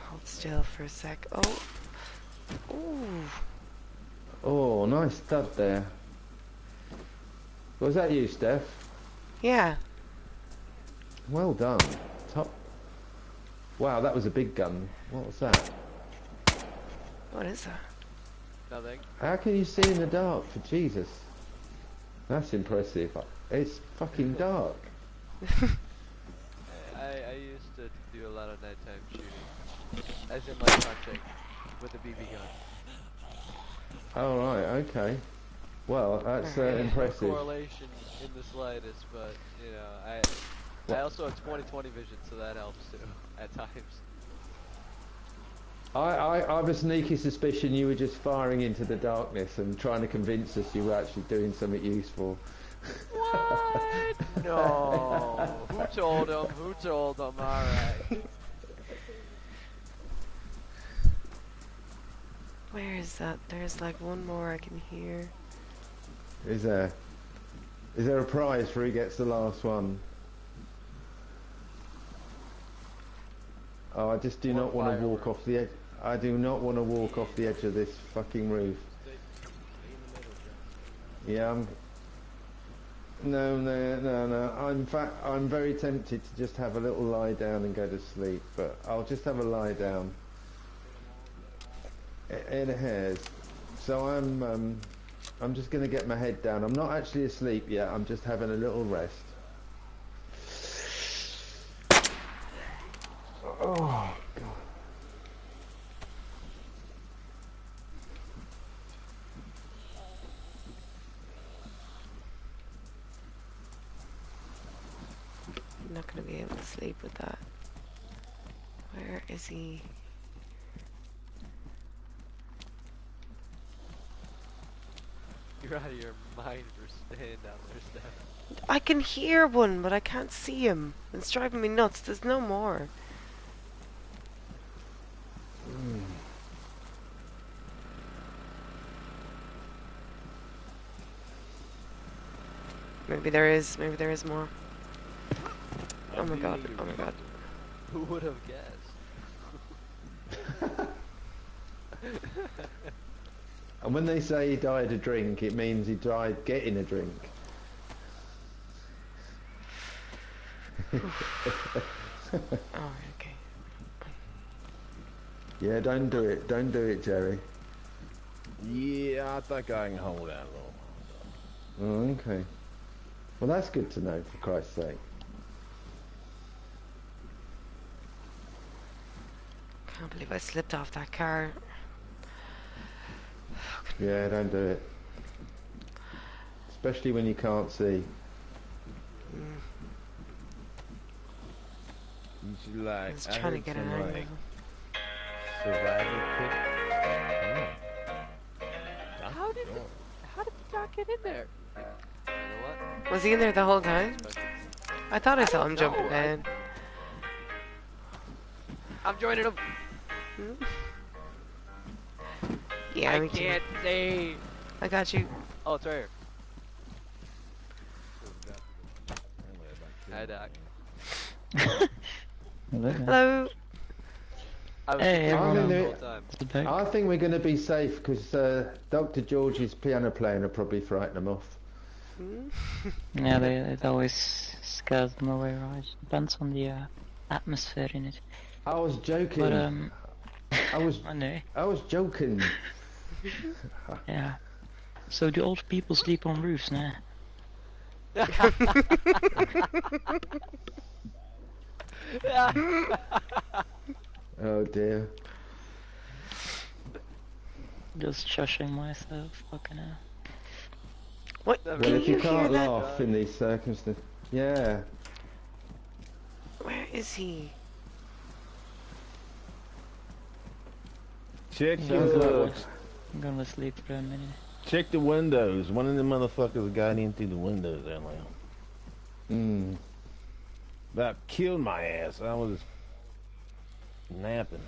Hold still for a sec. Oh. Ooh. Oh, nice stud there. Was that you, Steph? Yeah. Well done. Top. Wow, that was a big gun. What was that? What is that? Nothing. How can you see in the dark, for Jesus? That's impressive. It's fucking dark. I used to do a lot of nighttime shooting. As in like hunting with a BB gun. Oh right, okay. Well, that's impressive. No correlation in the slightest, but you know, I also have 20/20 vision, so that helps too at times. I have a sneaky suspicion you were just firing into the darkness and trying to convince us you were actually doing something useful. What? No. Who told him? Who told him? Alright. Where is that? There's like one more I can hear. Is there a prize for who gets the last one? Oh, I just do not want to walk off the edge. I do not want to walk off the edge of this fucking roof. Yeah, No. I'm very tempted to just have a little lie down and go to sleep, but I'll just have a lie down. It has. So I'm just going to get my head down. I'm not actually asleep yet. I'm just having a little rest. Oh God. I'm not going to be able to sleep with that. Where is he? You're out of your mind for staying down there, Steph. I can hear one, but I can't see him. It's driving me nuts. There's no more. Maybe there is more. Oh my god, oh my god. Who would have guessed? And when they say he died a drink, it means he died getting a drink. Oh, okay. Yeah, don't do it, Jerry. Yeah, I think I can hold that a little. Oh, okay. Well, that's good to know, for Christ's sake. Can't believe I slipped off that car. Yeah, don't do it. Especially when you can't see. You should like. I was trying to get an angle. Survival kit. How did the dog get in there? You know what? Was he in there the whole time? I thought I saw him jumping know. down. I'm joining him. Yeah, I can't see. I got you. Oh, it's right here. Hi, Doc. Hello. Hey, I think we're going to be safe because Dr. George's piano playing will probably frighten them off. Yeah, it always scares them away, right? Depends on the atmosphere in it. I was joking. But I was joking. Yeah. So do old people sleep on roofs now? Oh dear. Just shushing myself, fucking hell. What? Well, if you can't laugh in these circumstances, yeah. Where is he? Check I'm gonna sleep for a minute. Check the windows. One of the motherfuckers got in through the windows earlier. About killed my ass. I was napping.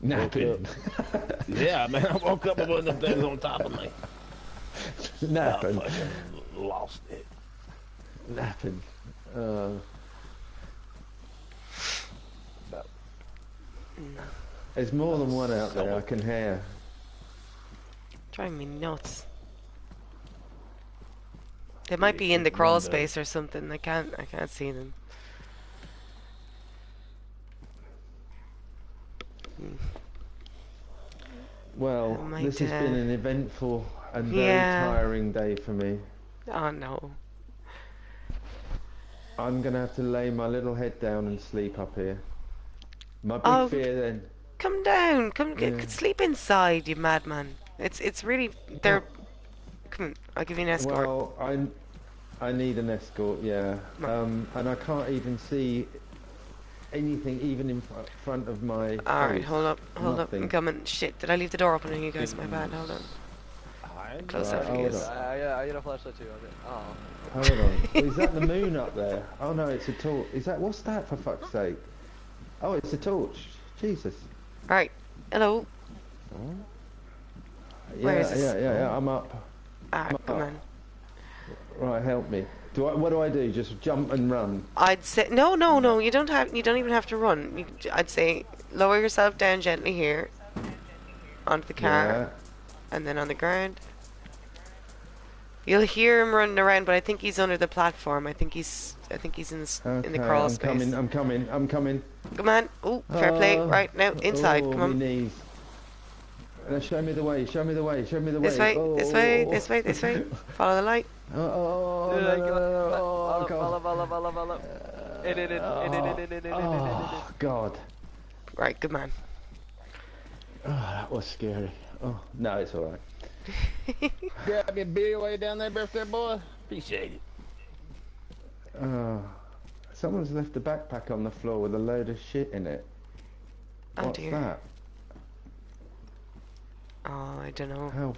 Napping? Yeah, man. I woke up and one of them things on top of me. Napping? I fucking lost it. Napping. There's more than one out there, I can hear. Driving me nuts. They might be in the crawl window. space or something. I can't see them. Well, might, this has been an eventful and very yeah. tiring day for me. Oh no. I'm gonna have to lay my little head down and sleep up here. My big fear then. Come down. Come sleep inside, you madman. It's really they're. Come on, I'll give you an escort. Well, I need an escort, yeah. And I can't even see anything even in front of my Alright, face. hold up, Nothing. I'm coming. Shit, did I leave the door open on you guys? My bad, hold on. Close that for you guys. Yeah, I got a flashlight too. Oh. Hold on. Is that the moon up there? Oh no, it's a torch. Is that, what's that for fuck's sake? Oh, it's a torch. Jesus. Right, hello. Where is this? Yeah, I'm up. Come on. Right, help me. What do I do? Just jump and run? I'd say no. You don't even have to run. I'd say lower yourself down gently here, onto the car, and then on the ground. You'll hear him running around, but I think he's under the platform. I think he's in the crawl space. I'm coming. Come on. Oh, fair play. Right now, inside. Come on. My knees. Show me the way. This way. Follow the light. Oh, God. Right, good man. Oh, that was scary. Oh, no, it's alright. Grab me a beer way down there, birthday boy. Appreciate it. Someone's left a backpack on the floor with a load of shit in it. Oh, What's dear. that? Oh, I don't know.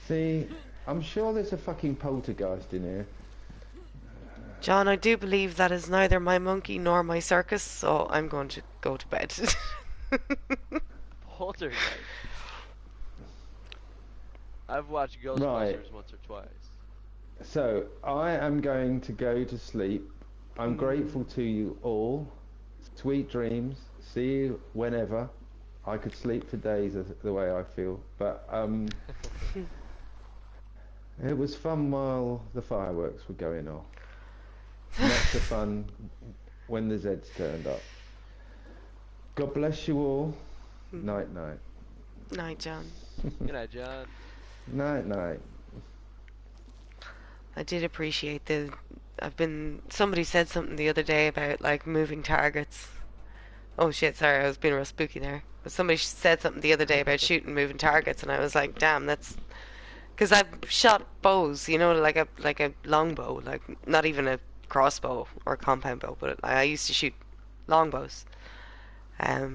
See, I'm sure there's a fucking poltergeist in here. John, I do believe that is neither my monkey nor my circus, so I'm going to go to bed. Poltergeist. I've watched Ghostbusters once or twice. So, I am going to go to sleep. I'm grateful to you all. Sweet dreams. See you whenever. I could sleep for days the way I feel. But, it was fun while the fireworks were going off. Not so fun when the Zeds turned up. God bless you all. Night, night. Night, John. Good night, John. Night, night. I did appreciate somebody said something the other day about like moving targets. Oh shit, sorry, I was being real spooky there. But somebody said something the other day about shooting moving targets, and I was like, damn, that's because I've shot bows, you know, like a longbow, like not even a crossbow or a compound bow, but I used to shoot longbows.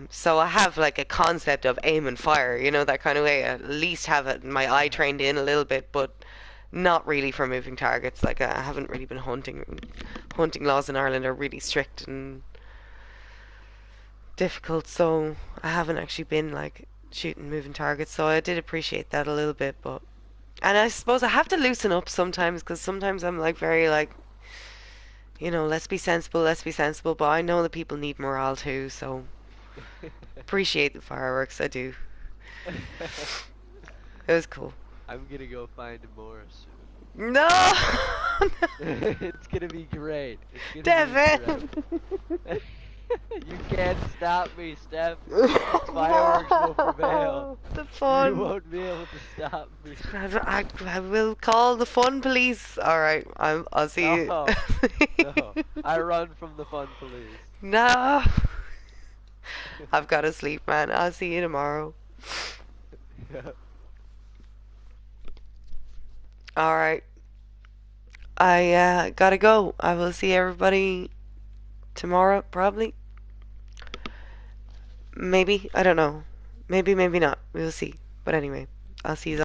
So I have like a concept of aim and fire, you know, that kind of way. At least have it my eye trained in a little bit, but not really for moving targets. Like I haven't really been hunting. Hunting laws in Ireland are really strict and difficult, so I haven't actually been like shooting moving targets. So I did appreciate that a little bit, and I suppose I have to loosen up sometimes, because sometimes I'm like very like, you know, let's be sensible, but I know that people need morale too, so appreciate the fireworks, I do. It was cool. I'm gonna go find more soon. No! It's gonna be great. Devon! You can't stop me, Steph. Fireworks will prevail. The fun. You won't be able to stop me. I will call the fun police. Alright, I'll see you. No, I run from the fun police. No. I've got to sleep, man. I'll see you tomorrow. Alright. I gotta go. I will see everybody tomorrow, probably. Maybe. I don't know. Maybe, maybe not. We'll see. But anyway, I'll see you.